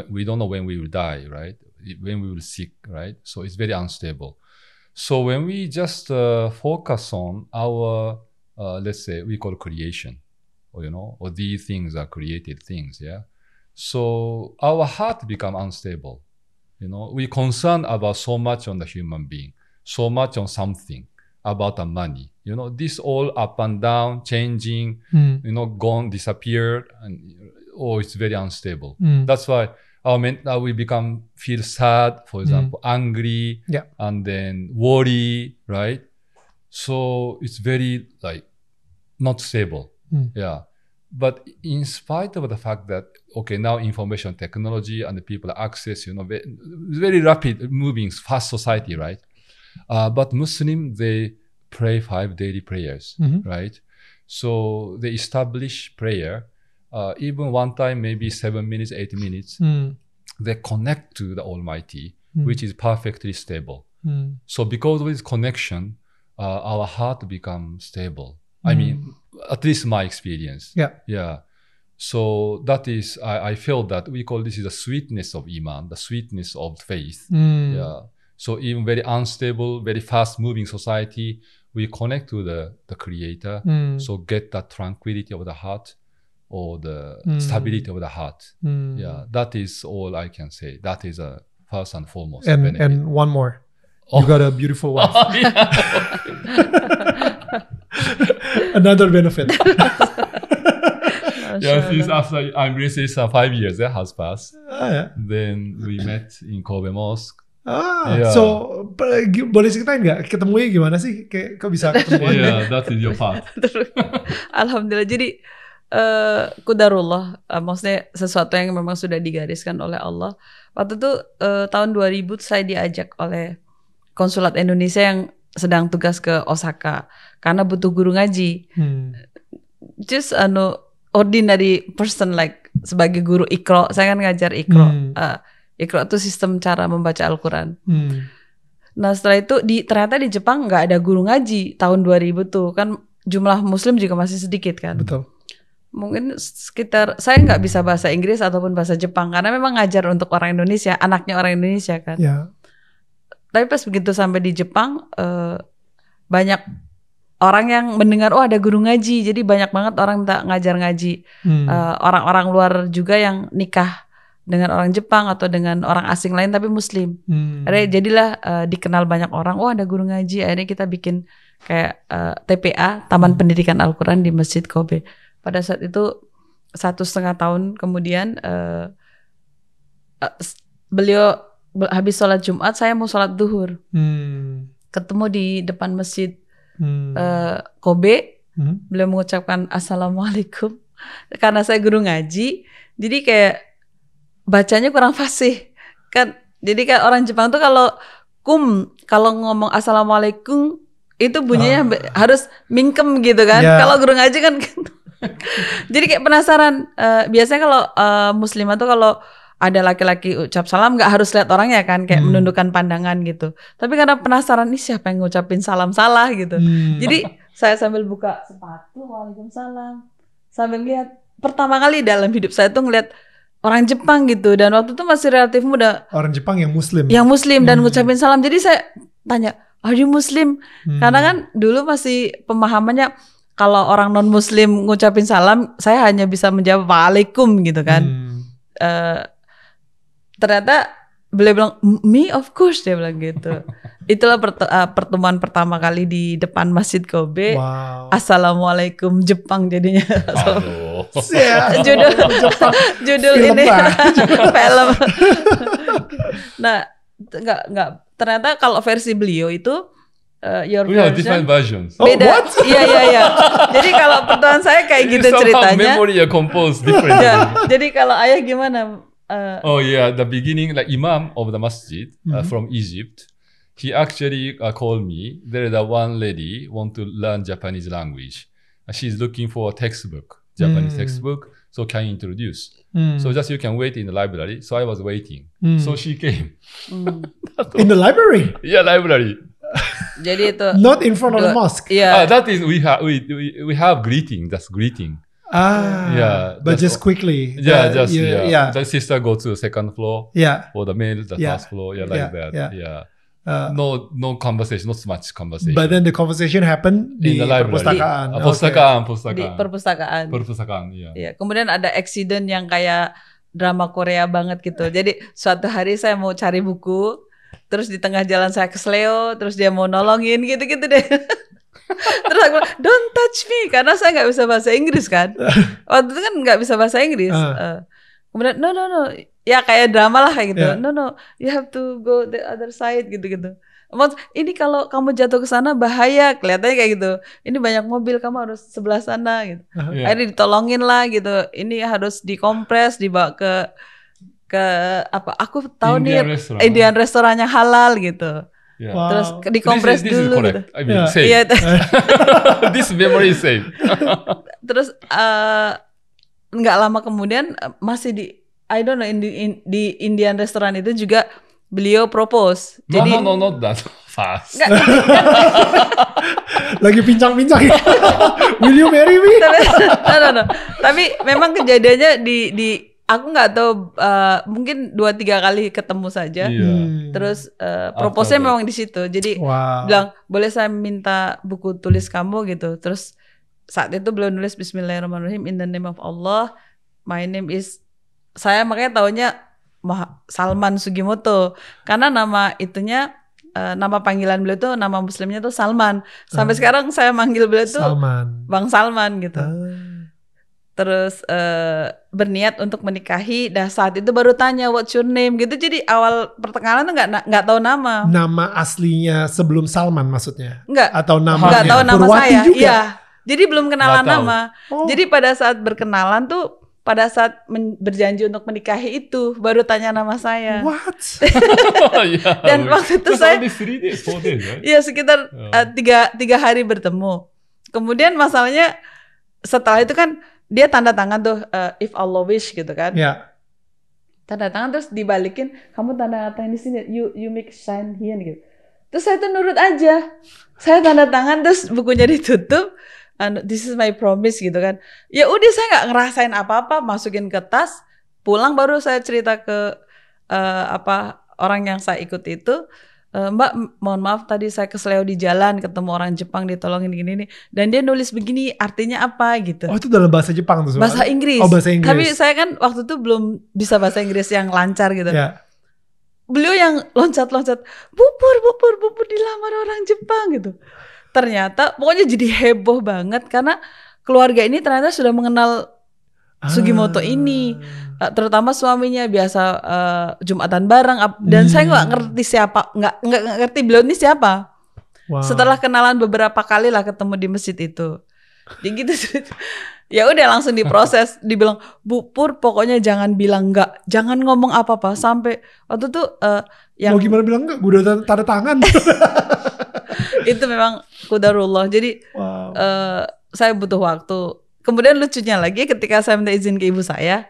We don't know when we will die, right? When we will sick, right? So it's very unstable. So when we just focus on our, let's say we call creation, or these things are created things, yeah. So our heart become unstable. We concern about so much on the human being, so much on something about the money. This all up and down, changing, gone, disappeared, and it's very unstable. That's why we feel sad, for example, angry, and then worry, right? So it's very not stable. Yeah. But in spite of the fact that, now information technology and the people access, very rapid moving, fast society, right? But Muslim, they pray 5 daily prayers, right? So they establish prayer, even one time, maybe 7 minutes, 8 minutes, they connect to the Almighty, which is perfectly stable. So because of this connection, our heart becomes stable. I mean, at least my experience. Yeah. So that is, I feel that we call this is the sweetness of Iman, the sweetness of faith. Yeah. So even very unstable, very fast moving society, we connect to the Creator. So get that tranquility of the heart or the stability of the heart. Yeah. That is all I can say. That is a first and foremost benefit. And one more. You got a beautiful wife. Another benefit. Since after I'm really 5 years has passed. Then we met in Kobe Mosque. So boleh ceritain nggak ketemunya gimana sih? Kayak kok bisa ketemuan? Yeah, that is your part. Alhamdulillah. Jadi Qadarullah, maksudnya sesuatu yang memang sudah digariskan oleh Allah. Waktu itu tahun 2000 saya diajak oleh Konsulat Indonesia yang sedang tugas ke Osaka karena butuh guru ngaji. Just ordinary person sebagai guru Iqra, saya kan ngajar Iqra. Iqra itu sistem cara membaca Al-Quran. Nah setelah itu ternyata di Jepang nggak ada guru ngaji tahun 2000 tuh kan jumlah Muslim juga masih sedikit kan. Betul. Mungkin sekitar saya nggak bisa bahasa Inggris ataupun bahasa Jepang karena memang ngajar untuk orang Indonesia, anaknya orang Indonesia kan. Tapi pas begitu sampai di Jepang banyak orang yang mendengar ada guru ngaji, jadi banyak banget orang minta ngajar ngaji. Orang-orang luar juga yang nikah dengan orang Jepang atau dengan orang asing lain tapi Muslim. Jadilah dikenal banyak orang. Ada guru ngaji. Akhirnya kita bikin kayak TPA, Taman Pendidikan Al-Quran di Masjid Kobe. Pada saat itu 1,5 tahun kemudian beliau habis sholat Jumat, saya mau sholat duhur. Ketemu di depan Masjid Kobe, beliau mengucapkan Assalamualaikum. Karena saya guru ngaji, jadi kayak bacanya kurang fasih kan. Jadi kan orang Jepang tuh kalau ngomong Assalamualaikum itu bunyinya harus mingkem gitu kan. Kalau guru ngaji kan jadi kayak penasaran. Biasanya kalau muslimah tuh kalau ada laki-laki ucap salam nggak harus lihat orangnya kan, kayak menundukkan pandangan gitu. Tapi karena penasaran nih siapa yang ngucapin salam salah gitu. Jadi saya sambil buka sepatu, waalaikumsalam, sambil lihat. Pertama kali dalam hidup saya tuh ngeliat orang Jepang gitu, dan waktu itu masih relatif muda. Orang Jepang yang Muslim. Yang Muslim dan ngucapin salam. Jadi saya tanya, are you Muslim? Karena kan dulu masih pemahamannya kalau orang non Muslim ngucapin salam, saya hanya bisa menjawab waalaikum gitu kan. Ternyata beliau bilang, me of course, dia bilang gitu. Itulah pertemuan pertama kali di depan Masjid Kobe. Assalamualaikum Jepang jadinya. Judul film ini film. Nah, enggak. Ternyata kalau versi beliau itu your version, different versions. Beda. Iya. Jadi kalau pertemuan saya kayak gitu ceritanya. Memory composed different. Jadi kalau ayah gimana? The beginning, Imam of the masjid from Egypt, he actually called me. There is one lady want to learn Japanese language. She's looking for a textbook, Japanese textbook. So can you introduce? So just you can wait in the library. So I was waiting. So she came. In the library? Yeah, library. Jadi itu Not in front of the mosque? Yeah. That is, we have greeting. That's greeting. Yeah. But just quickly. Yeah, The sister go to the second floor. Yeah. Or the male, the first floor. Yeah, like that. Yeah. No conversation, not so much conversation. But then the conversation happened di in the library. perpustakaan. Di perpustakaan. Perpustakaan, iya. Ya, kemudian ada accident yang kayak drama Korea banget gitu. Jadi suatu hari saya mau cari buku, terus di tengah jalan saya kesleo, terus dia mau nolongin gitu-gitu deh. Terus aku bilang, don't touch me, karena saya nggak bisa bahasa Inggris kan. Waktu itu kan nggak bisa bahasa Inggris. Kemudian no, ya kayak drama lah kayak gitu. No, you have to go the other side gitu-gitu. Ini kalau kamu jatuh ke sana bahaya, kelihatannya kayak gitu. Ini banyak mobil, kamu harus sebelah sana gitu. Akhirnya ditolongin lah gitu. Ini harus dikompres, dibawa ke apa? Aku tahu Indian restorannya halal gitu. Wow. Terus dikompres this dulu. Is correct. Gitu. I mean, safe. This memory is safe. Terus nggak lama kemudian masih di I don't know di Indian restoran itu juga beliau propose. Jadi no, not that fast. Lagi pincang-pincang. Will you marry me? No. Tapi memang kejadiannya di aku nggak tahu mungkin 2-3 kali ketemu saja. Terus propose-nya memang di situ. Jadi bilang boleh saya minta buku tulis kamu gitu. Terus saat itu beliau nulis Bismillahirrahmanirrahim, in the name of Allah, my name is, saya makanya taunya Salman Sugimoto karena nama itunya nama panggilan beliau tuh, nama muslimnya tuh Salman. Sampai sekarang saya manggil beliau tuh Bang Salman gitu. Terus berniat untuk menikahi. Dah saat itu baru tanya what's your name gitu. Jadi awal pertengahan tuh nggak tahu nama. Nama aslinya sebelum Salman maksudnya? Nggak. Atau namanya? Nggak tahu nama Purwati saya. juga? Iya. Jadi belum kenalan nama. Jadi pada saat berkenalan tuh, pada saat berjanji untuk menikahi itu baru tanya nama saya. What? Dan waktu itu saya, ya sekitar 3 hari bertemu. Kemudian masalahnya setelah itu kan dia tanda tangan tuh if Allah wish gitu kan. Tanda tangan terus dibalikin, kamu tanda tangan di sini, you make sign here gitu. Terus saya tuh nurut aja. Saya tanda tangan terus bukunya ditutup. This is my promise gitu kan. Ya udah, saya nggak ngerasain apa-apa, masukin ke tas, pulang baru saya cerita ke orang yang saya ikut itu, Mbak mohon maaf tadi saya kesleo di jalan ketemu orang Jepang ditolongin gini nih, dan dia nulis begini artinya apa gitu. Oh itu dalam bahasa Jepang tuh? Bahasa Inggris. Oh bahasa Inggris. Tapi saya kan waktu itu belum bisa bahasa Inggris yang lancar gitu. Beliau yang loncat-loncat, bubur dilamar orang Jepang gitu. Ternyata pokoknya jadi heboh banget karena keluarga ini ternyata sudah mengenal Sugimoto ini, terutama suaminya biasa Jumatan bareng, dan saya nggak ngerti siapa, nggak ngerti beliau ini siapa. Setelah kenalan beberapa kali lah ketemu di masjid itu, jadi gitu. Ya udah langsung diproses, dibilang Bu Pur pokoknya jangan bilang enggak, jangan ngomong apa-apa sampai waktu tuh yang mau gimana bilang enggak, gue udah tanda tangan. Itu memang qadarullah. Jadi saya butuh waktu. Kemudian lucunya lagi ketika saya minta izin ke ibu saya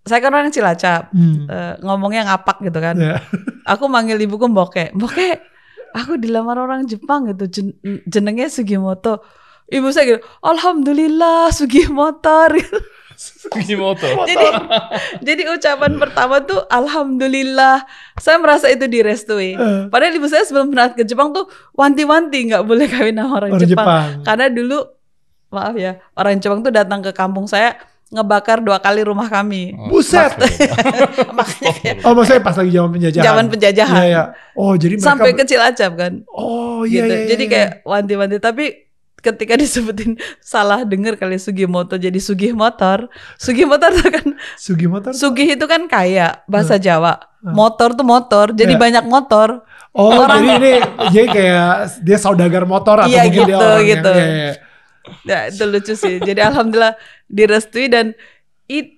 kan orang Cilacap, ngomongnya ngapak gitu kan. Aku manggil ibuku Mboke, aku dilamar orang Jepang gitu, jenengnya Sugimoto. Ibu saya gitu, alhamdulillah Sugimoto. Sugimoto. Jadi ucapan pertama tuh alhamdulillah. Saya merasa itu direstui. Padahal ibu saya sebelum berangkat ke Jepang tuh wanti-wanti nggak boleh kawin sama orang Jepang. Karena dulu maaf ya, orang Jepang tuh datang ke kampung saya ngebakar 2 kali rumah kami. Buset. Makanya maksudnya pas lagi zaman penjajahan. Zaman penjajahan. Iya. Oh jadi mereka sampai ke Cilacap kan. Oh iya. Gitu. Jadi kayak wanti-wanti, tapi ketika disebutin salah denger kali Sugimoto jadi Sugih Motor. Sugih Motor itu kan Sugih itu kan kaya bahasa Jawa. Motor tuh motor, jadi banyak motor. Oh, jadi ini kayak dia saudagar motor atau mungkin gitu, dia orang gitu. Yang Ya itu lucu sih. Jadi alhamdulillah direstui, dan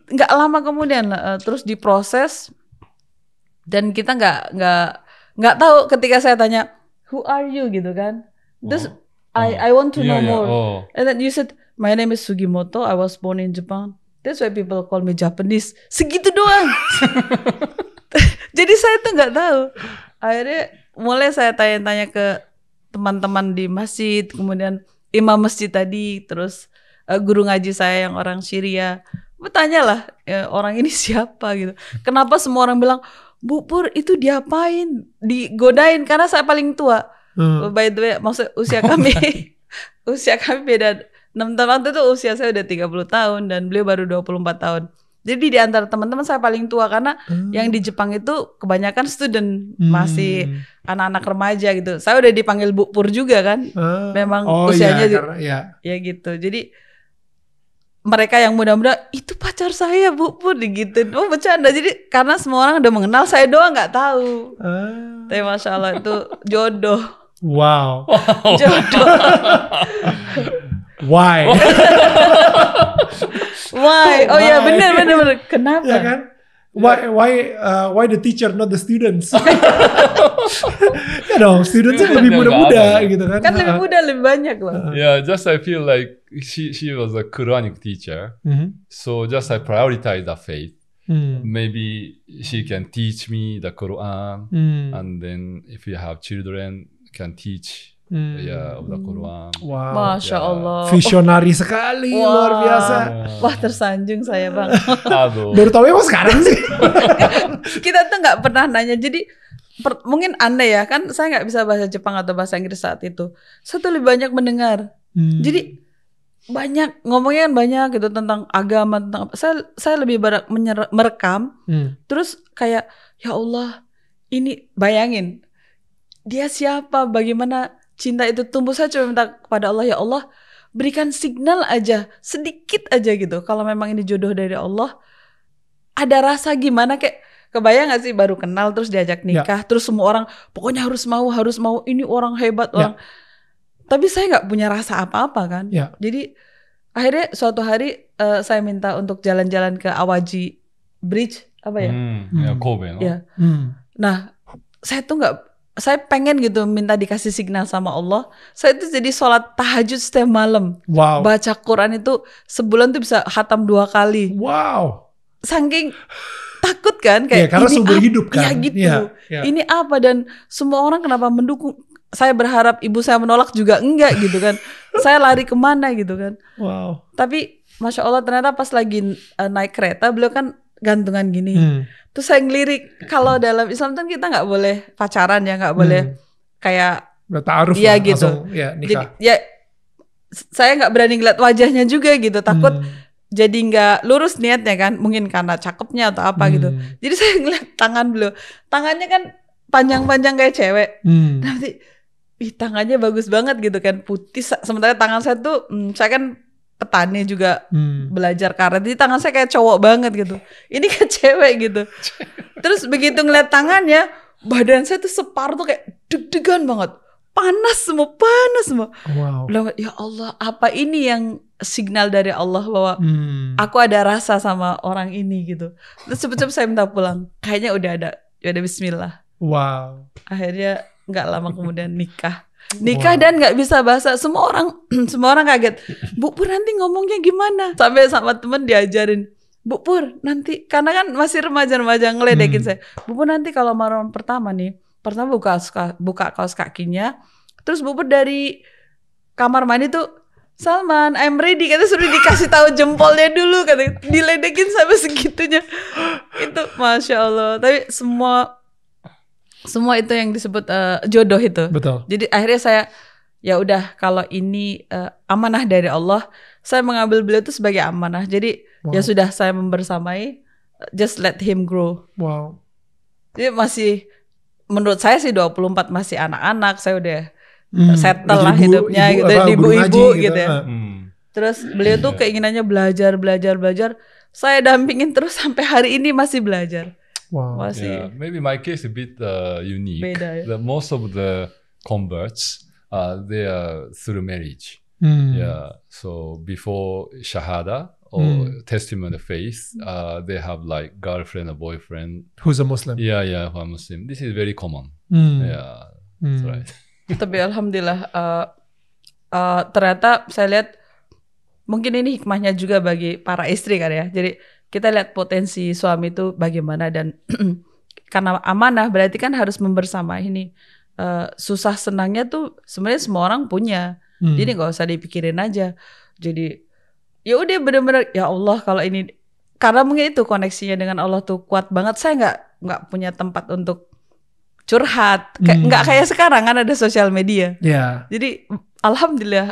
nggak lama kemudian terus diproses, dan kita nggak tahu ketika saya tanya who are you gitu kan. Terus I want to know more. And then you said, my name is Sugimoto. I was born in Japan. That's why people call me Japanese. Segitu doang. Jadi saya tuh nggak tahu. Akhirnya mulai saya tanya-tanya ke teman-teman di masjid, kemudian imam masjid tadi, terus guru ngaji saya yang orang Syria. Bertanyalah orang ini siapa gitu. Kenapa semua orang bilang, Bu Pur itu diapain? Digodain karena saya paling tua. By the way, maksud usia kami usia kami beda 6 tahun itu usia saya udah 30 tahun dan beliau baru 24 tahun. Jadi di antara teman-teman saya paling tua karena yang di Jepang itu kebanyakan student, masih anak-anak remaja gitu. Saya udah dipanggil Bu Pur juga kan. Memang usianya ya gitu. Jadi mereka yang muda-muda, itu pacar saya Bu Pur gitu. Oh bercanda. Jadi karena semua orang udah mengenal, saya doang nggak tahu. Tapi Masya Allah itu jodoh. Wow. Jodoh. Why? Why? Oh ya benar. Kenapa? Ya kan? Why the teacher not the students? Ya dong, students lebih muda-muda gitu kan? Kan lebih muda, lebih banyak loh. Yeah, just I feel like she was a Quranic teacher, so just I prioritize the faith. Maybe she can teach me the Quran, and then if you have children, can teach of the Quran. Wow. Masya Allah. Visionari sekali, luar biasa. Wah tersanjung saya Bang. Aduh. Baru tahu emang sekarang sih. Kita tuh nggak pernah nanya. Jadi mungkin Anda ya kan, saya nggak bisa bahasa Jepang atau bahasa Inggris saat itu. Saya tuh lebih banyak mendengar. Jadi banyak ngomongnya kan banyak gitu tentang agama, tentang saya lebih banyak merekam. Terus kayak ya Allah, ini bayangin dia siapa, bagaimana cinta itu tumbuh. Saya coba minta kepada Allah, ya Allah berikan signal aja, sedikit aja gitu. Kalau memang ini jodoh dari Allah, ada rasa gimana, kayak kebayang gak sih baru kenal terus diajak nikah, terus semua orang pokoknya harus mau, ini orang hebat, orang. Tapi saya gak punya rasa apa-apa kan. Jadi akhirnya suatu hari saya minta untuk jalan-jalan ke Awaji Bridge, apa ya? Kobe. Ya. Nah, saya pengen gitu minta dikasih signal sama Allah. Saya itu jadi sholat tahajud setiap malam. Wow. Baca Quran itu sebulan tuh bisa khatam 2 kali. Wow. Saking takut kan kayak karena sumber hidup kan. Ya gitu. Ini apa, dan semua orang kenapa mendukung? Saya berharap ibu saya menolak juga enggak gitu kan. Saya lari kemana gitu kan. Wow. Tapi Masya Allah ternyata pas lagi naik kereta beliau kan gantungan gini. Terus saya ngelirik, kalau dalam Islam kan kita nggak boleh pacaran ya, nggak boleh kayak ta'aruf ya lah, gitu. langsung, nikah. Jadi ya saya nggak berani ngeliat wajahnya juga gitu, takut jadi nggak lurus niatnya kan, mungkin karena cakepnya atau apa gitu. Jadi saya ngeliat tangan beliau, tangannya kan panjang-panjang kayak cewek. Nanti tangannya bagus banget gitu kan, putih. Sementara tangan saya tuh, saya kan petani juga, belajar karet, jadi tangan saya kayak cowok banget gitu. Ini kayak cewek gitu. Terus begitu ngeliat tangannya, badan saya tuh separuh tuh kayak deg-degan banget, panas semua. Wow. Bilang, ya Allah, apa ini yang signal dari Allah bahwa aku ada rasa sama orang ini gitu. Terus cepet-cepet saya minta pulang. Kayaknya udah ada Bismillah. Wow. Akhirnya nggak lama kemudian nikah dan nggak bisa bahasa. Semua orang kaget. Bu Pur nanti ngomongnya gimana? Sampai sama temen diajarin, Bu Pur nanti, karena kan masih remaja ngeledekin saya. Bu Pur nanti kalau malam pertama buka kaos kakinya, terus Bu Pur dari kamar mandi tuh, Salman, I'm ready, katanya suruh dikasih tahu jempolnya dulu, katanya diledekin sampai segitunya. Itu Masya Allah. Tapi semua itu yang disebut jodoh itu. Betul. Jadi akhirnya saya, ya udah kalau ini amanah dari Allah, saya mengambil beliau itu sebagai amanah. Jadi ya sudah, saya membersamai, just let him grow. Wow. Jadi masih, menurut saya sih 24 masih anak-anak, saya udah settle lah hidupnya gitu, ibu-ibu gitu ya. Terus beliau tuh keinginannya belajar. Saya dampingin terus sampai hari ini masih belajar. Wow. Yeah, maybe my case a bit unique. Beda, ya? Most of the converts, they are through marriage. Yeah, so before shahada or testimony of faith, they have like girlfriend or boyfriend who's a Muslim. Yeah, who are Muslim. This is very common. Yeah, that's right. Tapi alhamdulillah ternyata saya lihat mungkin ini hikmahnya juga bagi para istri kan ya. Jadi kita lihat potensi suami itu bagaimana dan karena amanah berarti kan harus membersama ini. Susah senangnya tuh sebenarnya semua orang punya. Jadi nggak usah dipikirin aja. Jadi ya udah bener-bener ya Allah kalau ini karena mungkin itu koneksinya dengan Allah tuh kuat banget. Saya nggak punya tempat untuk curhat. Nggak kayak sekarang kan ada sosial media. Yeah. Jadi alhamdulillah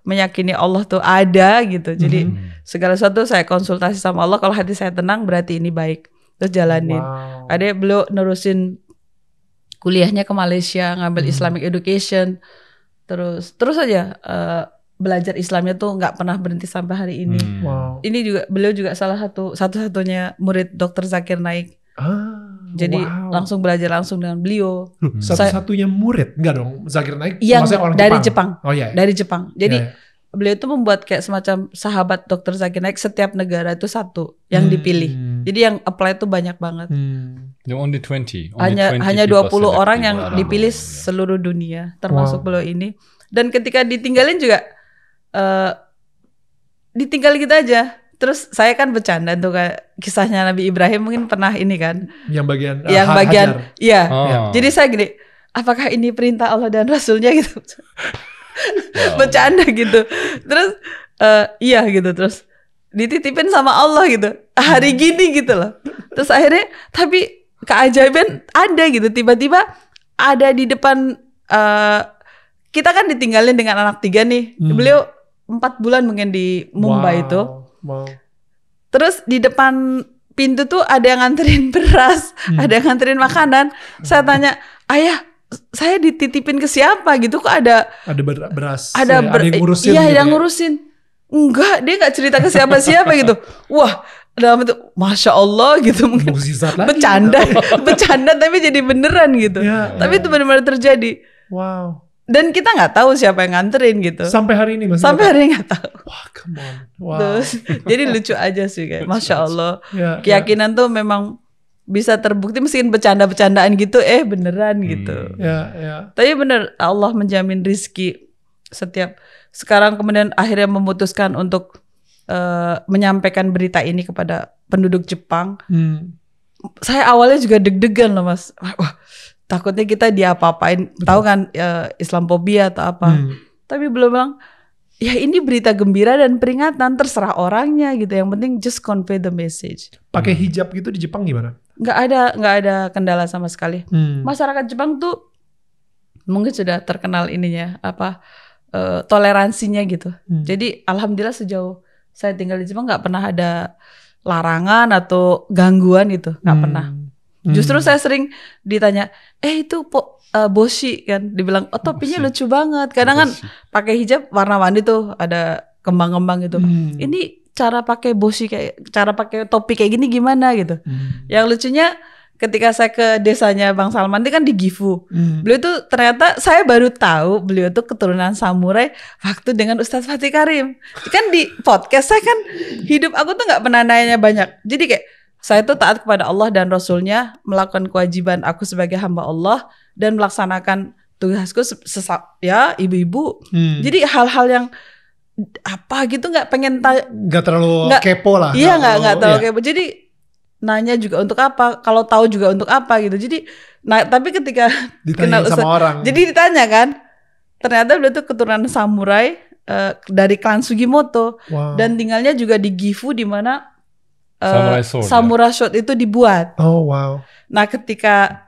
meyakini Allah tuh ada gitu. Jadi segala sesuatu saya konsultasi sama Allah. Kalau hati saya tenang berarti ini baik. Terus jalanin. Wow. Ada beliau nerusin kuliahnya ke Malaysia, ngambil Islamic Education. Terus aja belajar Islamnya tuh nggak pernah berhenti sampai hari ini. Wow. Ini juga beliau juga salah satu-satunya murid Dr. Zakir Naik. Jadi langsung belajar langsung dengan beliau. Satu-satunya murid enggak dong? Zakir Naik yang orang dari Jepang. Oh iya. Dari Jepang. Jadi beliau itu membuat kayak semacam sahabat Dr. Zakir Naik, setiap negara itu satu yang dipilih. Jadi yang apply itu banyak banget. Only 20. Hanya 20 orang yang dipilih seluruh dunia, termasuk beliau ini. Dan ketika ditinggalin juga ditinggal gitu aja. Terus saya kan bercanda tuh kayak kisahnya Nabi Ibrahim mungkin pernah ini kan. Yang bagian iya. Jadi saya gini, apakah ini perintah Allah dan Rasulnya gitu. Bercanda gitu. Terus iya gitu, terus dititipin sama Allah gitu. Hari gini gitu loh. Terus akhirnya tapi keajaiban ada gitu, tiba-tiba ada di depan kita kan ditinggalin dengan anak 3 nih. Beliau 4 bulan mungkin di Mumbai itu. Wow. Terus di depan pintu tuh ada yang nganterin beras, ada yang nganterin makanan. Saya tanya, ayah, saya dititipin ke siapa gitu? Kok ada beras? Ada yang ngurusin? Iya, yang ngurusin. Enggak, dia nggak cerita ke siapa-siapa gitu. Wah, dalam itu, masya Allah gitu mungkin. Bercanda tapi jadi beneran gitu. Tapi itu benar-benar terjadi. Wow. Dan kita nggak tahu siapa yang nganterin gitu. Sampai hari ini masih. Sampai hari ini nggak tahu. Wah, come on. Wow. Terus, jadi lucu aja sih kayak, masya Allah. Keyakinan tuh memang bisa terbukti meskipun bercanda-bercandaan gitu, beneran gitu. Tapi bener Allah menjamin rizki setiap. Sekarang kemudian akhirnya memutuskan untuk menyampaikan berita ini kepada penduduk Jepang. Saya awalnya juga deg-degan loh mas. Wah, takutnya kita diapa-apain, tahu kan Islamophobia atau apa. Tapi beliau bilang, ya ini berita gembira dan peringatan, terserah orangnya gitu. Yang penting just convey the message. Pakai hijab gitu di Jepang gimana? Nggak ada kendala sama sekali. Masyarakat Jepang tuh mungkin sudah terkenal ininya toleransinya gitu. Jadi alhamdulillah sejauh saya tinggal di Jepang nggak pernah ada larangan atau gangguan gitu, nggak pernah. Justru saya sering ditanya, itu boshi kan, dibilang topinya lucu banget. Kadang kan pakai hijab warna-warni tuh ada kembang-kembang gitu. Ini cara pakai boshi cara pakai topi kayak gini gimana gitu. Yang lucunya ketika saya ke desanya Bang Salman itu kan di Gifu. Beliau tuh ternyata saya baru tahu beliau tuh keturunan samurai waktu dengan Ustadz Fatih Karim. Kan di podcast saya kan hidup aku tuh nggak pernah nanya banyak. Jadi kayak saya tuh taat kepada Allah dan Rasulnya, melakukan kewajiban aku sebagai hamba Allah dan melaksanakan tugasku ya ibu-ibu. Jadi hal-hal yang apa gitu nggak pengen nggak terlalu kepo lah. Iya nggak terlalu kepo. Jadi nanya juga untuk apa, kalau tahu juga untuk apa gitu. Jadi tapi ketika ditanya kenal sama orang, jadi ditanya kan, ternyata beliau tuh keturunan samurai dari klan Sugimoto dan tinggalnya juga di Gifu di mana Samurai Sword itu dibuat. Oh wow. Nah ketika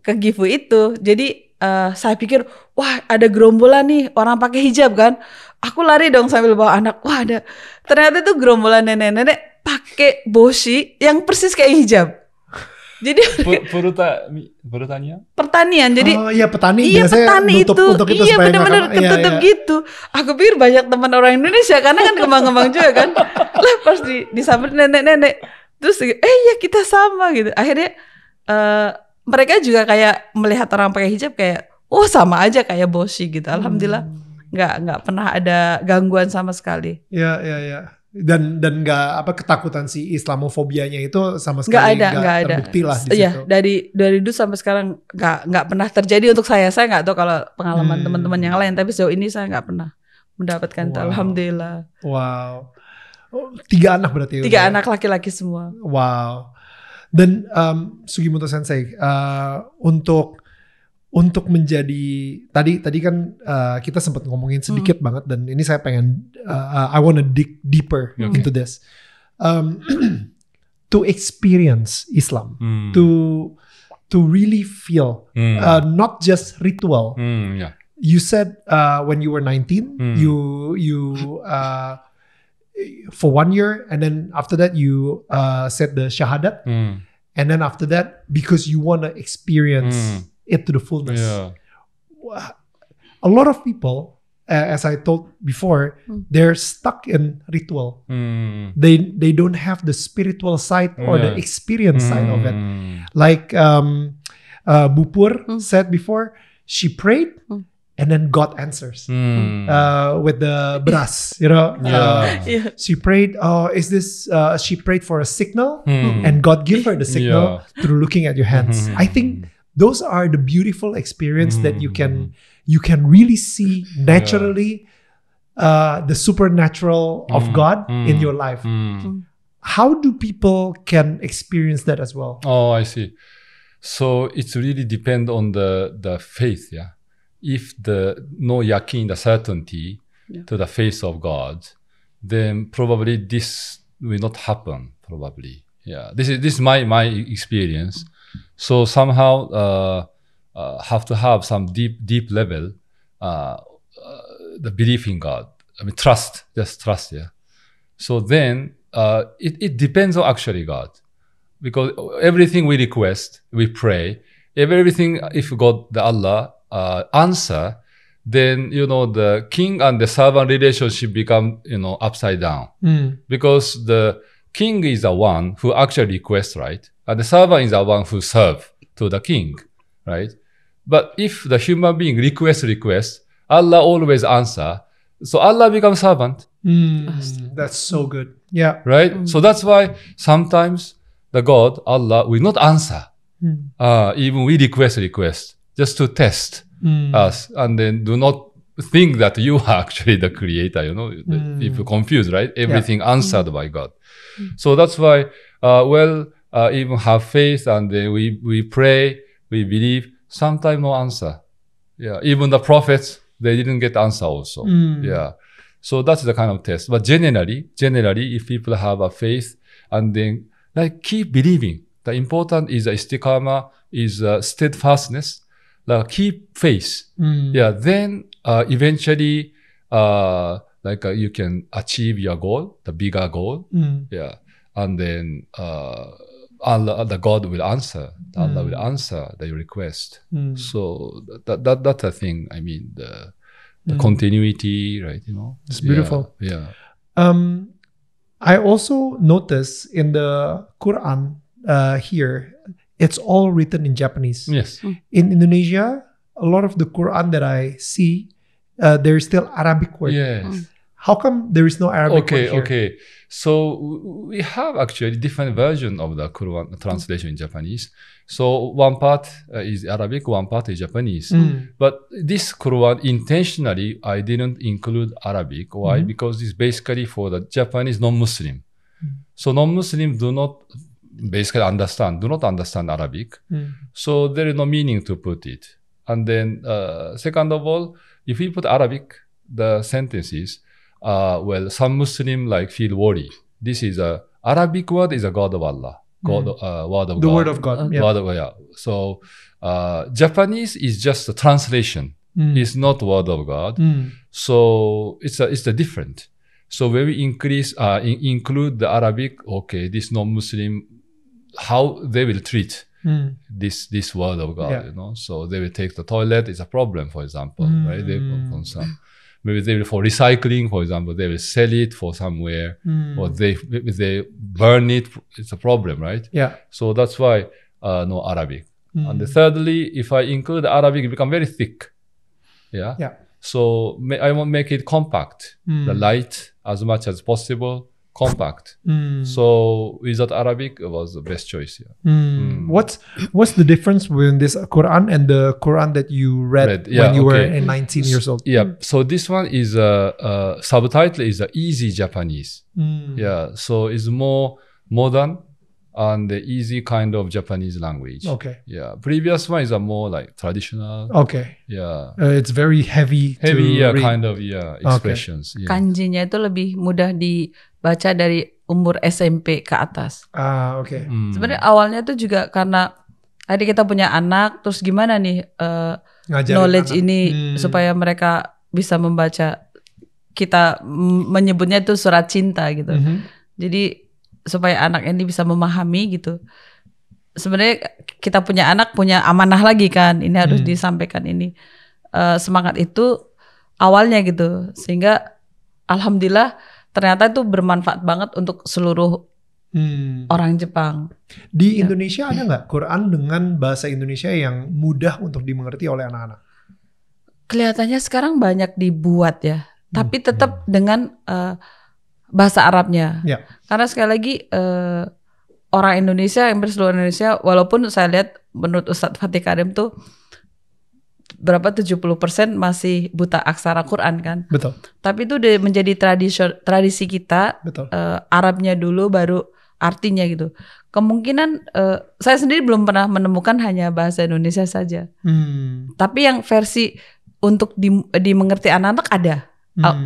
ke Gifu itu, jadi saya pikir wah ada gerombolan nih orang pakai hijab kan. Aku lari dong sambil bawa anak. Wah ada. Ternyata itu gerombolan nenek-nenek pakai boshi yang persis kayak hijab. Jadi pertanian. Jadi petani. Iya petani itu. Iya benar-benar ketutup gitu. Aku pikir banyak teman orang Indonesia karena kan kembang-kembang juga kan. Lah pas disamber nenek-nenek. Terus ya kita sama gitu. Akhirnya mereka juga kayak melihat orang pakai hijab kayak sama aja kayak boshi gitu. Alhamdulillah nggak pernah ada gangguan sama sekali. Ya. Dan nggak ketakutan si Islamofobianya itu sama sekali nggak terbukti lah di situ. Iya, dari dulu sampai sekarang nggak pernah terjadi untuk saya. Saya nggak tahu kalau pengalaman teman-teman yang lain, tapi sejauh ini saya nggak pernah mendapatkan itu. Wow. Alhamdulillah. Wow. Oh, 3 anak berarti. 3 anak laki-laki semua. Wow. Dan Sugimoto Sensei, untuk menjadi tadi kan kita sempat ngomongin sedikit banget, dan ini saya pengen I wanna dig deeper into this. To experience Islam, to really feel, not just ritual. Yeah. You said when you were 19, you for 1 year, and then after that you said the shahadat, and then after that, because you want to experience it to the fullness. Yeah. A lot of people, as I told before, they're stuck in ritual. They don't have the spiritual side or the experience side of it. Like Bupur said before, she prayed and then God answers with the beras, she prayed. Is this? She prayed for a signal, and God gave her the signal through looking at your hands. I think those are the beautiful experience that you can really see naturally the supernatural of God in your life. How do people can experience that as well? Oh, I see. So it's really depend on the faith, yeah. If the no yakin, the certainty to the faith of God, then probably this will not happen. Probably, yeah. This is my experience. So somehow have to have some deep level the belief in God. I mean trust, just trust, yeah. So then it depends on actually God, because everything we request, we pray, everything if God, the Allah answer, then the king and the servant relationship become upside down, because the king is the one who actually requests, right, and the servant is the one who serve to the king, right? But if the human being request, Allah always answer, so Allah becomes servant. That's so good. Yeah. Right. So that's why sometimes the God, Allah, will not answer. Even we request just to test us, and then do not think that you are actually the creator. If you're confused, right? Everything answered by God. So that's why, even have faith, and then we pray, we believe. Sometimes no answer. Yeah. Even the prophets, they didn't get answer also. Yeah. So that's the kind of test. But generally, if people have a faith and then keep believing, the important is istiqamah, is steadfastness, keep faith. Yeah. Then eventually, you can achieve your goal, the bigger goal. Yeah. And then Allah, the God will answer. Allah will answer the request. So that's the thing. I mean the continuity, right? It's beautiful. Yeah. I also notice in the Quran here, it's all written in Japanese. Yes. In Indonesia, a lot of the Quran that I see, there is still Arabic word. Yes. How come there is no Arabic word here? Okay. So we have actually different version of the Quran translation in Japanese. So one part is Arabic, one part is Japanese. But this Quran, intentionally, I didn't include Arabic. Why? Because it's basically for the Japanese non-Muslim. So non-Muslim do not understand Arabic. So there is no meaning to put it. And then second of all, if we put Arabic, the sentences, some Muslim feel worried. This is Arabic word is a God of Allah, word of God. The word of God. Yeah. Word of, yeah. So Japanese is just a translation. It's not word of God. So it's a different. So when we include the Arabic, okay, this non-Muslim, how they will treat this word of God, So they will take the toilet is a problem, for example, right? They concern. Maybe they will, for recycling, for example, they will sell it for somewhere, or they burn it. It's a problem, right? Yeah. So that's why no Arabic. And thirdly, if I include Arabic, it becomes very thick. Yeah. Yeah. So I want to make it compact, the light as much as possible, compact. So without Arabic, it was the best choice. Yeah. What's the difference between this Quran and the Quran that you read when you were 19 years old? Yeah. So this one is subtitle is easy Japanese. Yeah. So it's more modern and the easy kind of Japanese language. Okay. Yeah. Previous one is a more like traditional. Okay. Yeah. It's very heavy. Heavy, to read. kind of expressions. Yeah. Kanjinya itu lebih mudah dibaca dari umur SMP ke atas. Okay. Sebenarnya awalnya tuh juga karena adik kita punya anak, terus gimana nih knowledge anak. ini supaya mereka bisa membaca. Kita menyebutnya itu surat cinta gitu. Jadi supaya anak ini bisa memahami gitu. Sebenarnya kita punya anak punya amanah lagi kan. Ini harus disampaikan ini. Semangat itu awalnya gitu. Sehingga alhamdulillah ternyata itu bermanfaat banget untuk seluruh orang Jepang. Di Indonesia ada nggak Quran dengan bahasa Indonesia yang mudah untuk dimengerti oleh anak-anak? Kelihatannya sekarang banyak dibuat ya. Tapi tetap dengan bahasa Arabnya. Yeah. Karena sekali lagi orang Indonesia, yang seluruh Indonesia, walaupun saya lihat menurut Ustadz Fatih Karim tuh berapa 70% masih buta aksara Quran kan. Betul. Tapi itu udah menjadi tradisi kita. Betul. Arabnya dulu baru artinya gitu. Kemungkinan saya sendiri belum pernah menemukan hanya bahasa Indonesia saja. Tapi yang versi untuk dimengerti anak-anak ada.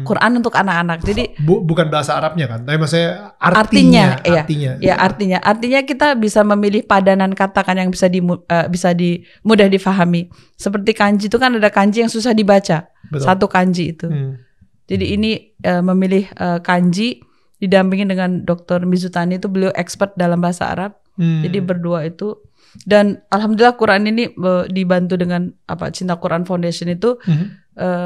Quran untuk anak-anak. Jadi bukan bahasa Arabnya kan, tapi maksudnya artinya. Artinya kita bisa memilih padanan kata kan yang bisa mudah difahami. Seperti kanji itu kan ada kanji yang susah dibaca. Betul. Satu kanji itu. Jadi ini memilih kanji didampingi dengan Dr. Mizutani, itu beliau expert dalam bahasa Arab. Jadi berdua itu. Dan alhamdulillah Quran ini dibantu dengan Cinta Quran Foundation itu.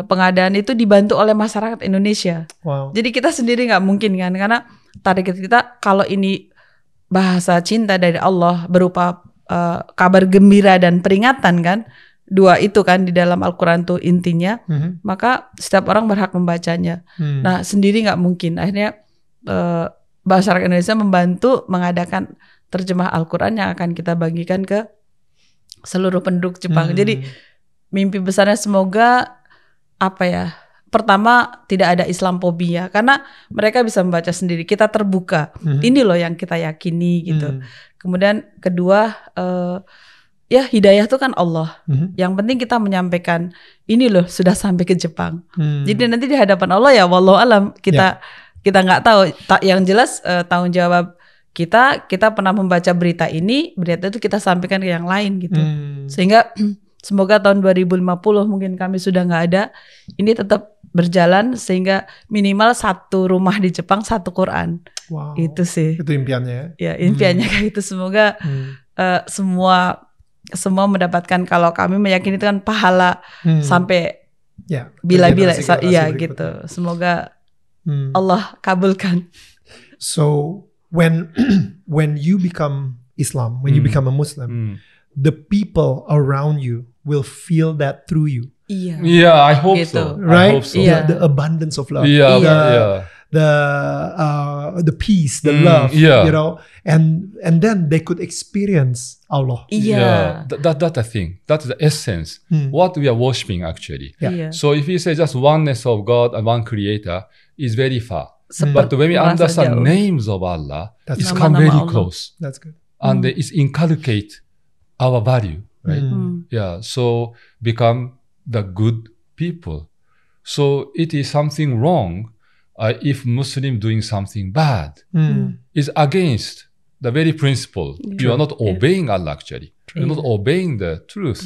Pengadaan itu dibantu oleh masyarakat Indonesia. Wow. Jadi kita sendiri nggak mungkin kan, karena target kita kalau ini bahasa cinta dari Allah berupa kabar gembira dan peringatan kan, dua itu kan di dalam Al-Quran tuh intinya, maka setiap orang berhak membacanya. Nah sendiri nggak mungkin, akhirnya masyarakat Indonesia membantu mengadakan terjemah Al-Quran yang akan kita bagikan ke seluruh penduduk Jepang. Jadi mimpi besarnya semoga pertama tidak ada Islamophobia karena mereka bisa membaca sendiri, kita terbuka, ini loh yang kita yakini gitu. Kemudian kedua hidayah itu kan Allah, yang penting kita menyampaikan ini loh sudah sampai ke Jepang. Jadi nanti di hadapan Allah ya wallahu alam, kita nggak tahu. Yang jelas tanggung jawab kita pernah membaca berita itu kita sampaikan ke yang lain gitu. Sehingga semoga tahun 2050 mungkin kami sudah nggak ada, ini tetap berjalan sehingga minimal satu rumah di Jepang satu Quran. Wow. Itu sih. Itu impiannya ya? Ya impiannya kayak itu. Semoga semua mendapatkan, kalau kami meyakini itu kan pahala sampai bila-bila. Iya gitu. Semoga Allah kabulkan. So when you become Islam, when you become a Muslim, the people around you will feel that through you. Iya. Yeah, I hope gitu. so. Right? I hope so. Yeah. The abundance of love. The peace, the love, you know, and then they could experience Allah. That's the thing. That's the essence. What we are worshiping actually. Yeah. So if we say just oneness of God and one creator is very far. But when we understand names of Allah, it's come very close. That's good. And it's inculcate our value, right? Yeah. So become the good people. So it is something wrong if Muslim doing something bad. It's against the very principle. You are not obeying Allah actually. You're not obeying the truth.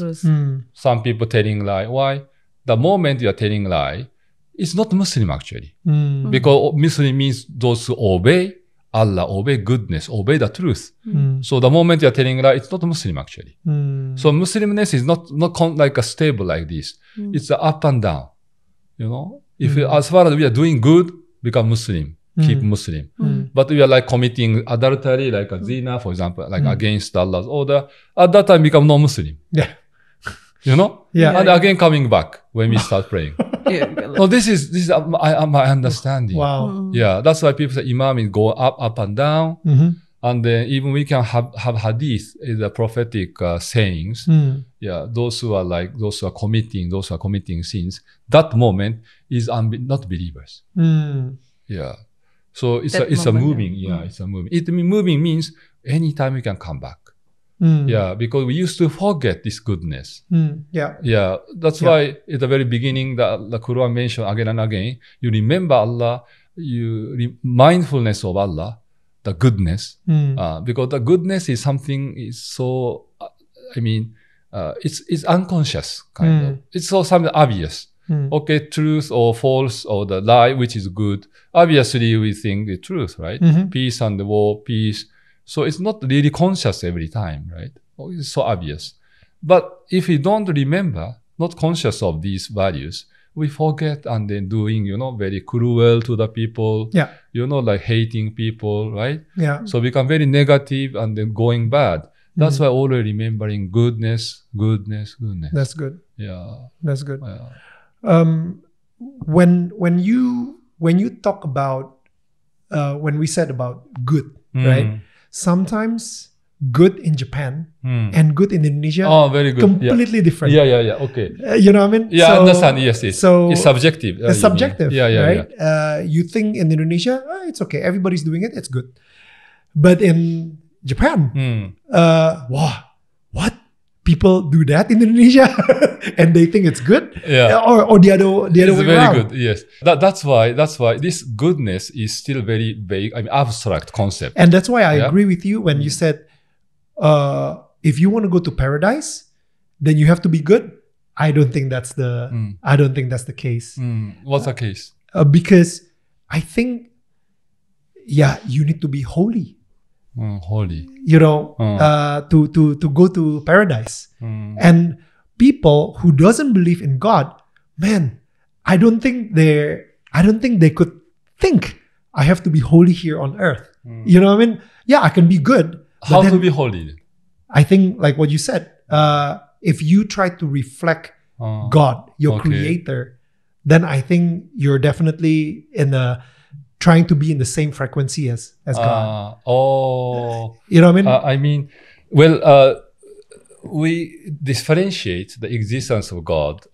Some people telling lie. Why? The moment you are telling lie, it's not Muslim actually. Because Muslim means those who obey Allah, obey goodness, obey the truth. So the moment you are telling lie, it's not Muslim actually. So Muslimness is not like a stable like this. It's a up and down. You know, if as far as we are doing good, become Muslim, keep Muslim. But we are like committing adultery, like a zina, for example, like against Allah's order. At that time, become non-Muslim. Yeah. You know? Yeah. And again coming back when we start praying. No, this is my understanding. Wow. Yeah, that's why people say Imam is go up and down. Mhm. And then even we can have hadith, the prophetic sayings. Mm. Yeah, those who are committing sins. That moment is not believers. Mm. Yeah. So it's That a moment, moving. yeah. Yeah, it's a moving. Moving means anytime we can come back. Mm. Yeah, because we used to forget this goodness. Mm. Yeah. Yeah, that's Yeah. why at the very beginning, the Quran mentioned again and again, you remember Allah, mindfulness of Allah, the goodness, Mm. because the goodness is something is so, it's unconscious kind of. It's so something obvious. Mm. Okay, truth or false or the lie, which is good. Obviously, we think the truth, right? Mhm. Peace and the war, peace. So it's not really conscious every time, right? It's so obvious. But if we don't remember, not conscious of these values, we forget and then doing, very cruel to the people, Yeah. like hating people, right? Yeah. So become very negative and then going bad. That's why always remembering goodness. That's good. Yeah. That's good. Yeah. When you talk about when we said about good, right? Sometimes good in Japan and good in Indonesia, very good. completely different. Yeah. Okay. You know what I mean? Yeah, I understand. Yes. So it's subjective. it's subjective, Yeah. right? You think in Indonesia, it's okay, everybody's doing it, it's good. But in Japan, wow, what? People do that in Indonesia and they think it's good? Yeah. Or the other way It's very around. good. Yes. That's why this goodness is still very vague. Abstract concept. And that's why I Yeah. agree with you when you said, if you want to go to paradise, then you have to be good. I don't think that's the case. What's the case? Because I think, you need to be holy, Holy. to go to paradise. And people who doesn't believe in God, man, I don't think they could think I have to be holy here on earth. You know what I mean? Yeah, I can be good. but How then to be holy? I think like what you said, if you try to reflect God, your okay. creator, then I think you're definitely trying to be in the same frequency as God. You know what I mean? We differentiate the existence of God.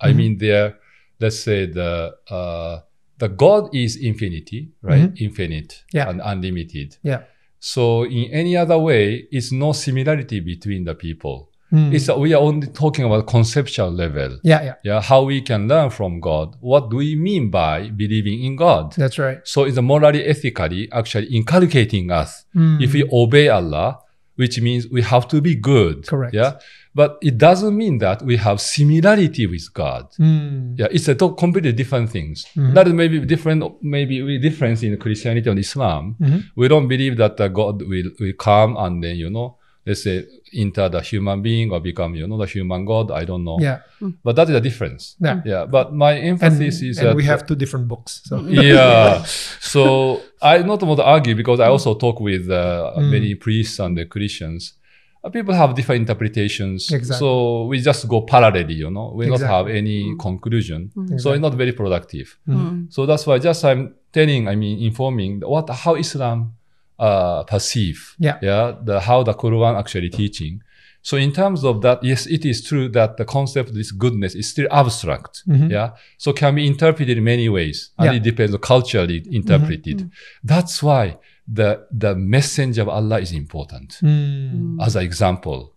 Let's say the God is infinity, right? Infinite and unlimited. Yeah. So in any other way, it's no similarity between the people. We are only talking about conceptual level. Yeah. How we can learn from God. What do we mean by believing in God? That's right. So it's morally, ethically, actually inculcating us. If we obey Allah, which means we have to be good. Correct. Yeah. But it doesn't mean that we have similarity with God. Yeah, it's completely different things. That may be different, maybe difference in Christianity and Islam. We don't believe that God will come and then, let's say, enter the human being or become, the human God. I don't know. Yeah. But that is the difference. Yeah. But my emphasis is and that we have two different books. So. Yeah. So I not want to argue because I also talk with many priests and Christians. People have different interpretations. Exactly. So we just go parallelly, we not Exactly. have any conclusion. So it's not very productive. Mhm. So that's why just I'm informing how Islam perceive. How the Quran actually teaching. So in terms of that, yes, it is true that the concept of this goodness is still abstract. So can be interpreted in many ways. And it depends on culturally interpreted. That's why the messenger of Allah is important as an example.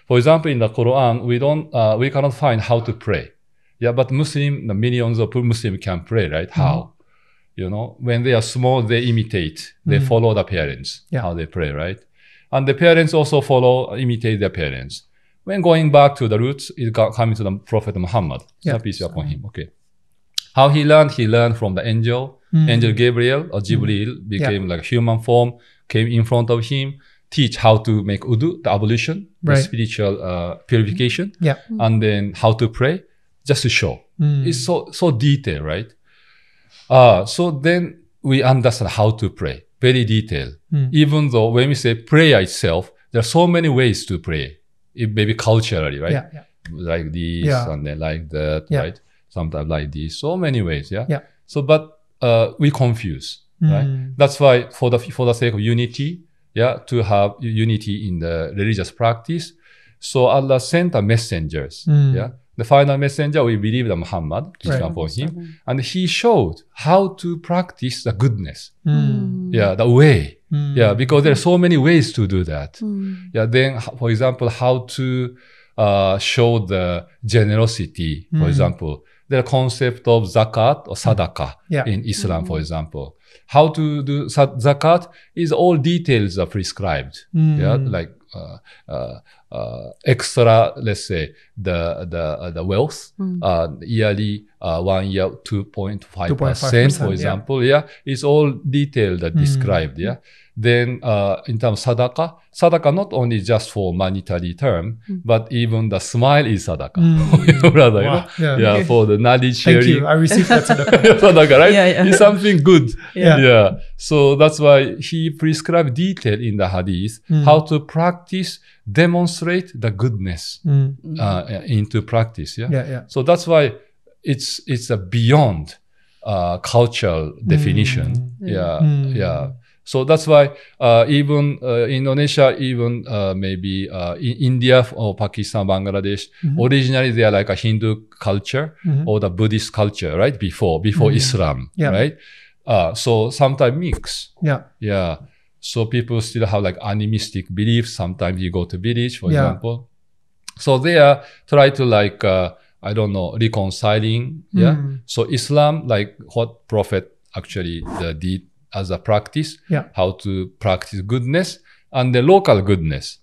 For example, in the Quran, we cannot find how to pray. But the millions of Muslims can pray, right? How? When they are small, they imitate. They follow the parents, how they pray, right? And the parents also imitate their parents. When going back to the roots, it coming to the Prophet Muhammad. Peace be upon him. Okay. How he learned from the angel. Angel Gabriel or Jibril became like human form, came in front of him, teach how to make wudu, the ablution, the spiritual purification, and then how to pray, just to show. It's so detailed, right? So then we understand how to pray, very detailed. Even though when we say prayer itself, there are so many ways to pray. It may be culturally, right? Like this and then like that, right? sometimes like this. So many ways, yeah. Yeah. So, but we confuse, right? That's why for the sake of unity, yeah, to have unity in the religious practice. So Allah sent the messengers, yeah. The final messenger, we believe that Muhammad, peace be upon him, and he showed how to practice the goodness, yeah, the way, yeah, because there are so many ways to do that. Yeah, then, for example, how to show the generosity, for example, the concept of zakat or sadaqah in Islam, for example. How to do zakat is all details are prescribed, yeah, like extra, let's say, the wealth, yearly 1 year 2.5%, for example, yeah, it's all detailed described, yeah. Then in terms of sadaqah not only just for monetary term, but even the smile is sadaqah. Brother, Wow. you know? Yeah, for the knowledge Thank sharing. you. I received that sadaqah. Sadaqah, right? Yeah. It's something good. Yeah. So that's why he prescribed detail in the hadith how to practice, demonstrate the goodness into practice. Yeah. So that's why it's a beyond cultural definition. Yeah. So that's why even Indonesia, even maybe in India or Pakistan, Bangladesh, originally they are like a Hindu culture or the Buddhist culture, right? Before Islam, right? So sometimes mix. Yeah. So people still have like animistic beliefs. Sometimes you go to village, for example. So they are try to like, I don't know, reconciling. Yeah. So Islam, like what Prophet actually did as a practice, how to practice goodness and the local goodness.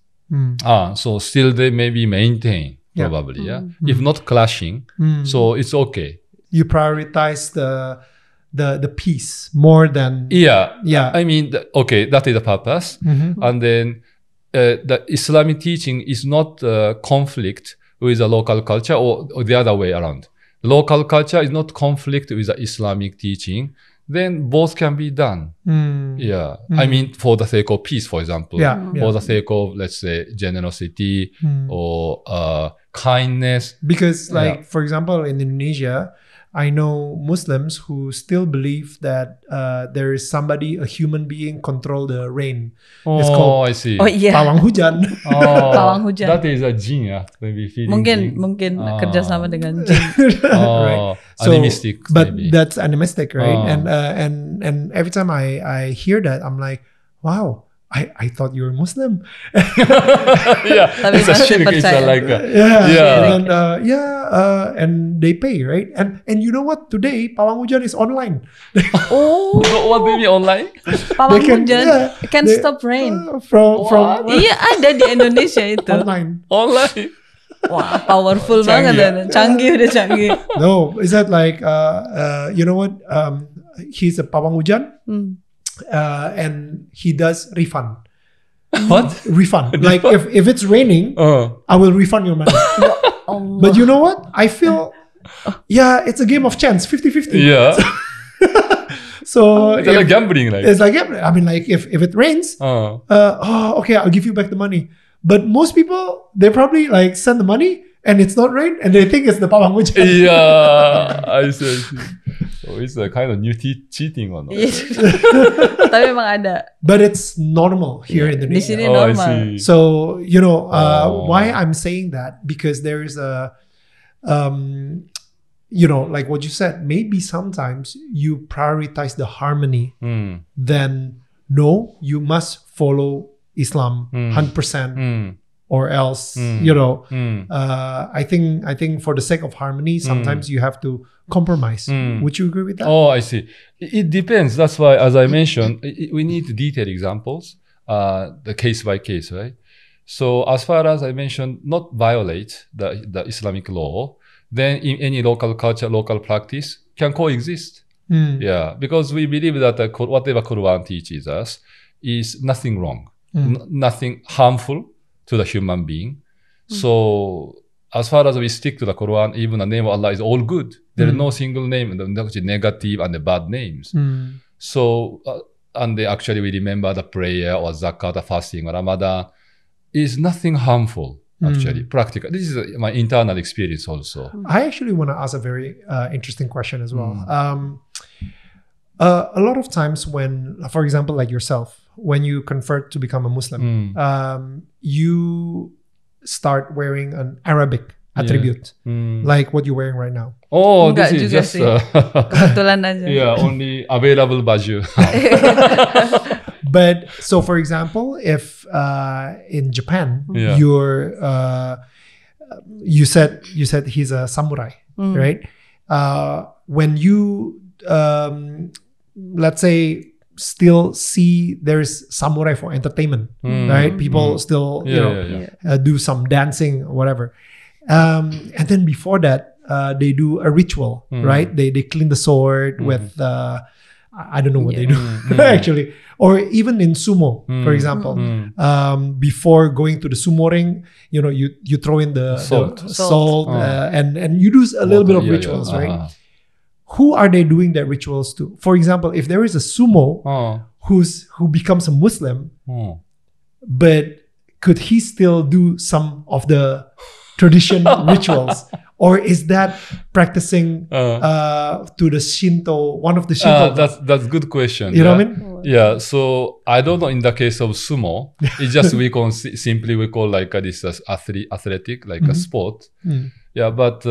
So still they maybe maintain probably, if not clashing. So it's okay. You prioritize the peace more than I mean, okay, that is the purpose. And then the Islamic teaching is not conflict with the local culture or the other way around. Local culture is not conflict with the Islamic teaching. Then both can be done. I mean, for the sake of peace, for example, for the sake of, let's say, generosity or kindness. Because, like, for example, in Indonesia, I know Muslims who still believe that there is somebody, a human being, control the rain. It's called I see. pawang hujan. Pawang hujan. That is a jinn, maybe feeding jinn. Mungkin kerjasama dengan jin. Right. So, animistic. But maybe. that's animistic, right? And every time I hear that, I'm like, wow, I thought you were Muslim. It's a shirk. It's a like and they pay, right? And you know what? Today pawang hujan is online. What do you mean online? Pawang hujan can stop rain. From Iya, ada di Indonesia itu. online. Wah, powerful banget, canggih udah canggih. No, is that like you know what? He's a pawang hujan. And he does refund. What? Refund. Like if it's raining, I will refund your money. But you know what? I feel, it's a game of chance, 50-50. Yeah. So it's like gambling, like. It's like gambling. I mean, like if it rains, okay, I'll give you back the money. But most people, they probably like send the money and it's not rain and they think it's the pawang hujan. I see. So it's a kind of new cheating or not? Tapi memang ada. But it's normal here in Indonesia. Di sini normal. So, you know, why I'm saying that, because there is a, you know, like what you said, maybe sometimes you prioritize the harmony, then no, you must follow Islam 100%. Or else, you know, I think for the sake of harmony, sometimes you have to compromise. Would you agree with that? I see. It depends. That's why, as I mentioned, we need detailed examples, the case by case, right? So as far as I mentioned, not violate the Islamic law, then in any local culture, local practice can coexist. Because we believe that whatever Quran teaches us is nothing wrong, nothing harmful to the human being. So as far as we stick to the Quran, even the name of Allah is all good. There is no single name, negative and the bad names. So, and actually we remember the prayer or zakat, the fasting, or Ramadan is nothing harmful. actually, practical. This is my internal experience also. I actually want to ask a very interesting question as well. A lot of times when, for example, like yourself, when you convert to become a Muslim, you start wearing an Arabic attribute, like what you're wearing right now. Oh, Enggak this is juga just sih. Kebetulan aja. yeah, only available baju. But so, for example, if in Japan, Yeah. you said he's a samurai, right? When you let's say still see there's samurai for entertainment, right? People still do some dancing or whatever, and then before that they do a ritual, right? They clean the sword with I don't know what they do actually, or even in sumo, for example, before going to the sumo ring, you throw in the salt, and you do a little bit of rituals, right? Who are they doing their rituals to? For example, if there is a sumo who becomes a Muslim, but could he still do some of the tradition rituals? Or is that practicing to the Shinto, one of the Shinto? That's a good question. You know what I mean? Yeah, so I don't know in the case of sumo, it's just we call like this as athletic, like a sport. Yeah, but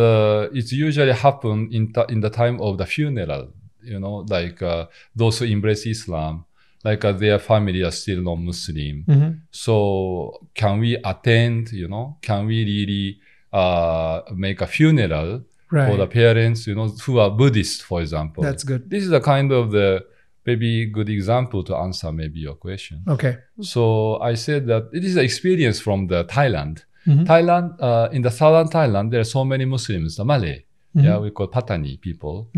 it's usually happen in the time of the funeral, like those who embrace Islam, like their family are still non-Muslim. So can we attend, can we really make a funeral for the parents, who are Buddhist, for example? That's good. This is a kind of the maybe good example to answer maybe your question. Okay. So I said that it is an experience from the Thailand. Thailand, in the southern Thailand, there are so many Muslims, the Malay. Yeah, we call Patani people.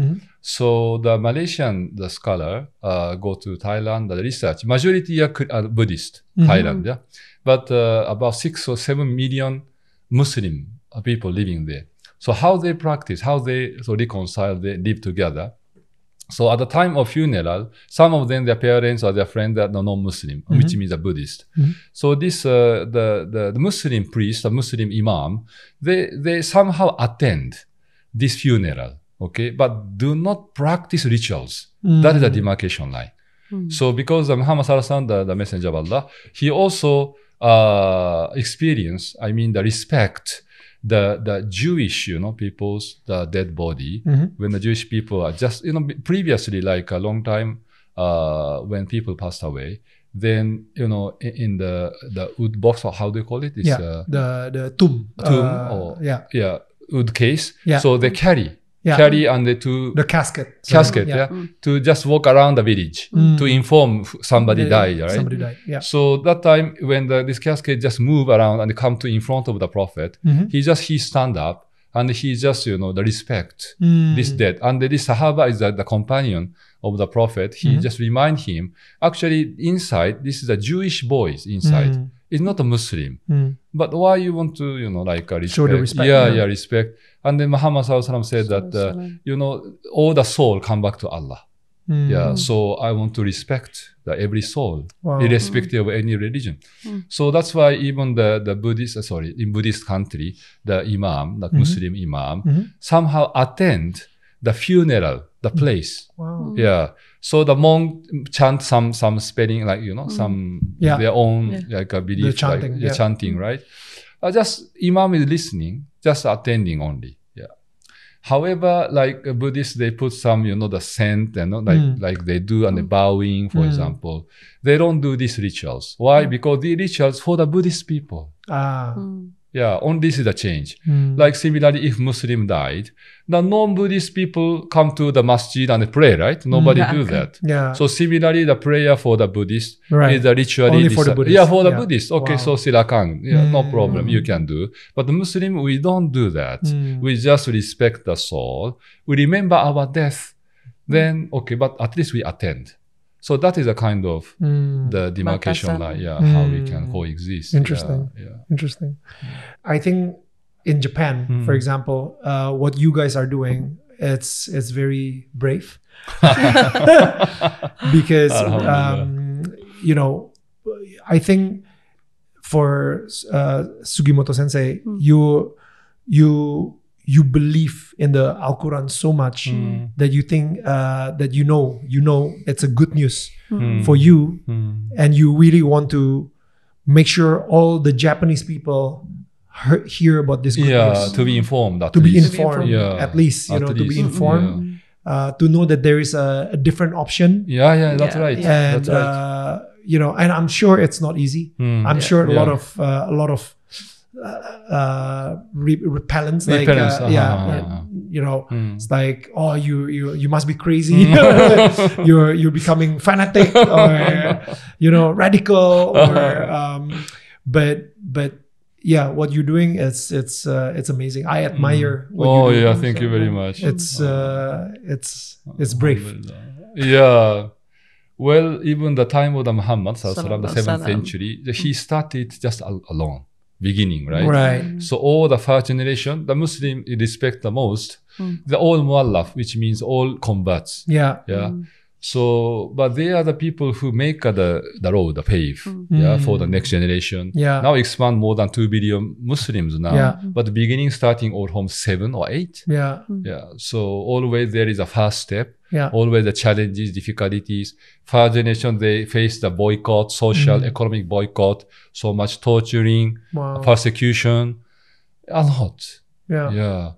So the Malaysian, scholar, go to Thailand, the research. Majority are Buddhist, Thailand. Yeah, but about 6 or 7 million Muslim people living there. So how they practice, how they reconcile, they live together. So at the time of funeral, some of them, their parents or their friends are non-Muslim, which means a Buddhist. So this the Muslim priest, the Muslim imam, they somehow attend this funeral, okay, but do not practice rituals. That is the demarcation line. So because Muhammad Sallallahu Alaihi Wasallam, the Messenger of Allah, he also experienced, the respect the Jewish, people's the dead body. When the Jewish people are just, previously, like a long time, when people passed away, then in the wood box, or how do you call it? It's, the tomb. Wood case. Yeah. So they carry and the casket. To just walk around the village to inform somebody died, right? Somebody died. Yeah. So that time when this casket just move around and come to in front of the prophet, he stand up and he just the respect this dead, and this Sahaba is the companion of the prophet. He just remind him, actually inside this is a Jewish boys inside. It's not a Muslim. But why you want to respect? Show the respect. Respect. And then Muhammad Sallallahu Alaihi Wasallam said that all the soul come back to Allah. So I want to respect every soul, irrespective of any religion. So that's why even the Buddhist, in Buddhist country, the imam, the Muslim imam, somehow attend the funeral, the place. So the monk chant some spelling, like some their own like a belief, the chanting, like chanting, right? Just imam is listening, just attending only. However, like Buddhists, they put some, the scent and like they do and the bowing, for example. They don't do these rituals. Why? Because the rituals for the Buddhist people. Only this is the change. Like similarly, if Muslim died, the non-Buddhist people come to the masjid and pray, right? Nobody do that. So similarly, the prayer for the Buddhist is the ritually. Only for the Buddhist. For the Buddhist. Okay, so silakan. No problem. You can do. But the Muslim, we don't do that. We just respect the soul. We remember our death. Then, okay, but at least we attend. So that is a kind of the demarcation line, how we can coexist. Interesting. Interesting. I think in Japan, for example, what you guys are doing, it's very brave. Because, I think for Sugimoto Sensei, you believe in the Al-Quran so much that you think that you know it's a good news for you, and you really want to make sure all the Japanese people hear about this good news. To be informed. To be informed, at least, At to be least, informed, to know that there is a different option. That's right. And, That's right. And I'm sure it's not easy. I'm sure a lot of repellence, like, it's like, oh, you must be crazy. you're becoming fanatic or, radical or, but yeah, what you're doing it's amazing. I admire what you're doing. Thank you very much. It's brave. Yeah. Well, even the time of the Muhammad, the 7th century, he started just alone, beginning, right? Right. So all the first generation, the Muslim respect the most, they're all muallaf, which means all converts. Yeah. Yeah. So, but they are the people who make the road, the pave, for the next generation. Yeah. Now expand more than 2 billion Muslims now. Yeah. But the beginning starting all from 7 or 8. Yeah. Yeah. So always there is a first step. Yeah. Always the challenges, difficulties. First generation, they face the boycott, social, economic boycott, so much torturing, persecution, a lot. Yeah. Yeah.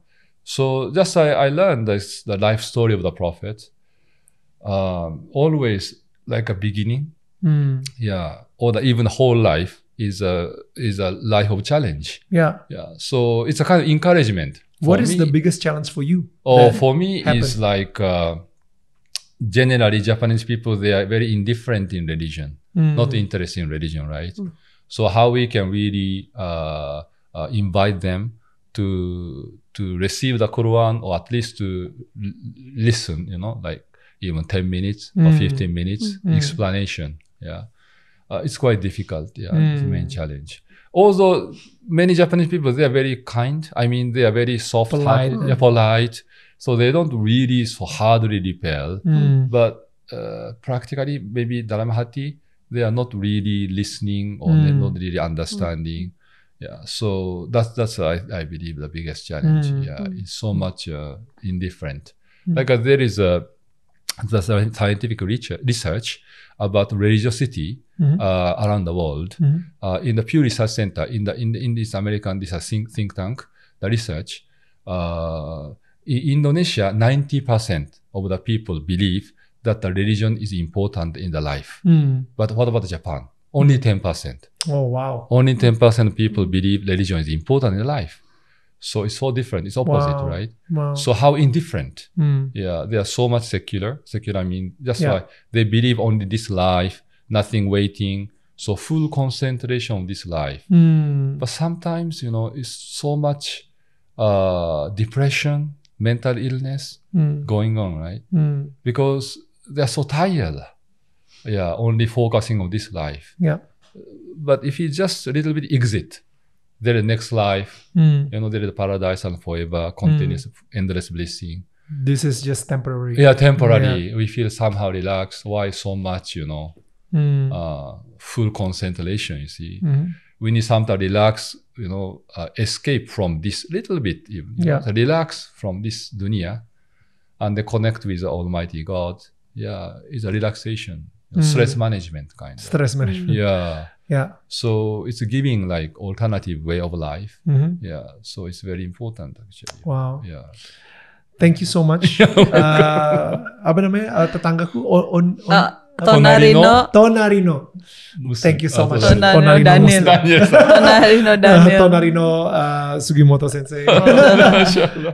So just I learned the life story of the Prophet. Always like a beginning. Yeah. Or even whole life is a life of challenge. Yeah. Yeah. So it's a kind of encouragement. What is the biggest challenge for you? For me, it's like generally Japanese people, they are very indifferent in religion, not interested in religion, right? So how we can really invite them to receive the Quran, or at least to listen, like even 10 minutes or 15 minutes explanation. Yeah. It's quite difficult. Yeah. It's the main challenge. Although many Japanese people, they are very kind. I mean, they are very soft, polite. So they don't really so hardly repel. But practically, maybe Dalam Hati, they are not really listening, or they're not really understanding. Yeah. So that's I believe the biggest challenge. Yeah. It's so much indifferent. Like there is the scientific research about religiosity around the world. In the Pew Research Center, in this American think tank, the research, in Indonesia, 90% of the people believe that the religion is important in the life. But what about Japan? Only 10%. Oh, wow. Only 10% of people believe religion is important in life. So it's so different. It's opposite, right? Wow. So how indifferent? Yeah, they are so much secular. Secular, I mean, that's why they believe only this life, nothing waiting. So full concentration on this life. But sometimes, it's so much depression, mental illness going on, right? Because they're so tired. Yeah, only focusing on this life. Yeah. But if you just a little bit exit, there is next life, there is paradise and forever, continuous, endless blessing. This is just temporary. Yeah, temporary. We feel somehow relaxed. Why so much, full concentration, you see. We need sometimes relax, escape from this little bit, relax from this dunya and then connect with the Almighty God. Yeah, it's a relaxation, stress management kind of. Stress management. Yeah. Yeah. So it's giving like alternative way of life. Yeah. So it's very important actually. Wow. Yeah. Thank you so much. Apa namanya? Tetanggaku Tonarino. Thank you so much. Tonarino Daniel. Tonarino Sugimoto Sensei.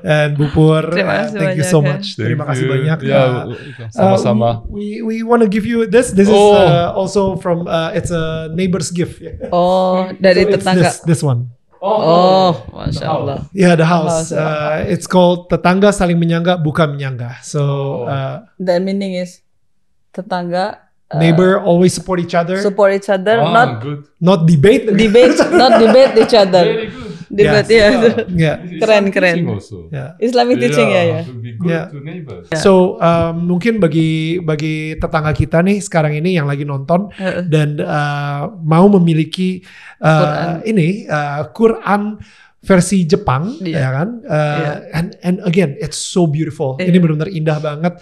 And Bupur. Thank you so much. Terima kasih banyak. Sama-sama. We want to give you this. This is also from it's a neighbor's gift. Oh, dari tetangga. This one. Oh, Masya Allah. Yeah, the house. It's called Tetangga Saling Menyangga Bukan Menyangga. So the meaning is tetangga. Neighbor always support each other. Support each other, not good. Not debate. Not debate each other. Very good. Debat ya. Keren. Yeah. Islamic teaching ya. To be good Yeah. to neighbors. So mungkin bagi tetangga kita nih sekarang ini yang lagi nonton dan mau memiliki Quran versi Jepang, ya kan? And again, it's so beautiful. Ini benar-benar indah banget.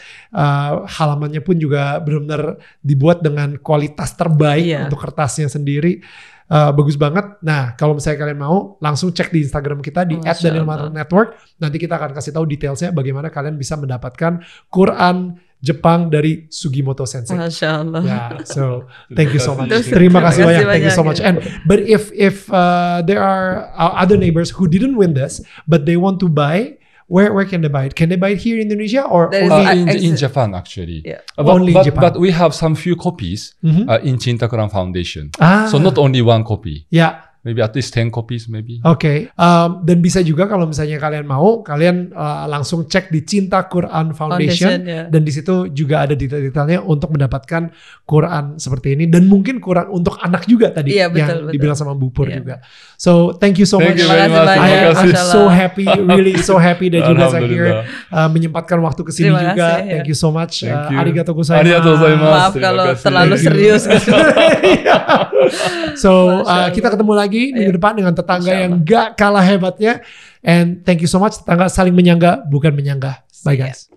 Halamannya pun juga benar-benar dibuat dengan kualitas terbaik untuk kertasnya sendiri. Bagus banget. Nah, kalau misalnya kalian mau, langsung cek di Instagram kita di @danielmarnetwork. Nanti kita akan kasih tahu detailsnya bagaimana kalian bisa mendapatkan Quran Jepang dari Sugimoto Sensei. Masya Allah. Yeah, so thank you so much. Terima kasih banyak. Thank you so much. And but if there are other neighbors who didn't win this, but they want to buy, where can they buy it? Can they buy it here in Indonesia or only in Japan actually? Yeah. Only in Japan. But we have some few copies in Cintakuran Foundation. So not only one copy. Yeah. Maybe at least 10 copies maybe. Oke. Dan bisa juga kalau misalnya kalian mau, kalian langsung cek di Cinta Quran Foundation dan di situ juga ada detail-detailnya untuk mendapatkan Quran seperti ini dan mungkin Quran untuk anak juga tadi yang dibilang sama Bu Pur juga. So thank you so much. I am so happy, really so happy that you guys are here menyempatkan waktu kesini juga. Thank you so much. Arigatou gozaimasu. Maaf kalau terlalu serius. So kita ketemu lagi minggu depan dengan tetangga yang gak kalah hebatnya. And thank you so much. Tetangga saling menyangga bukan menyanggah. Bye guys.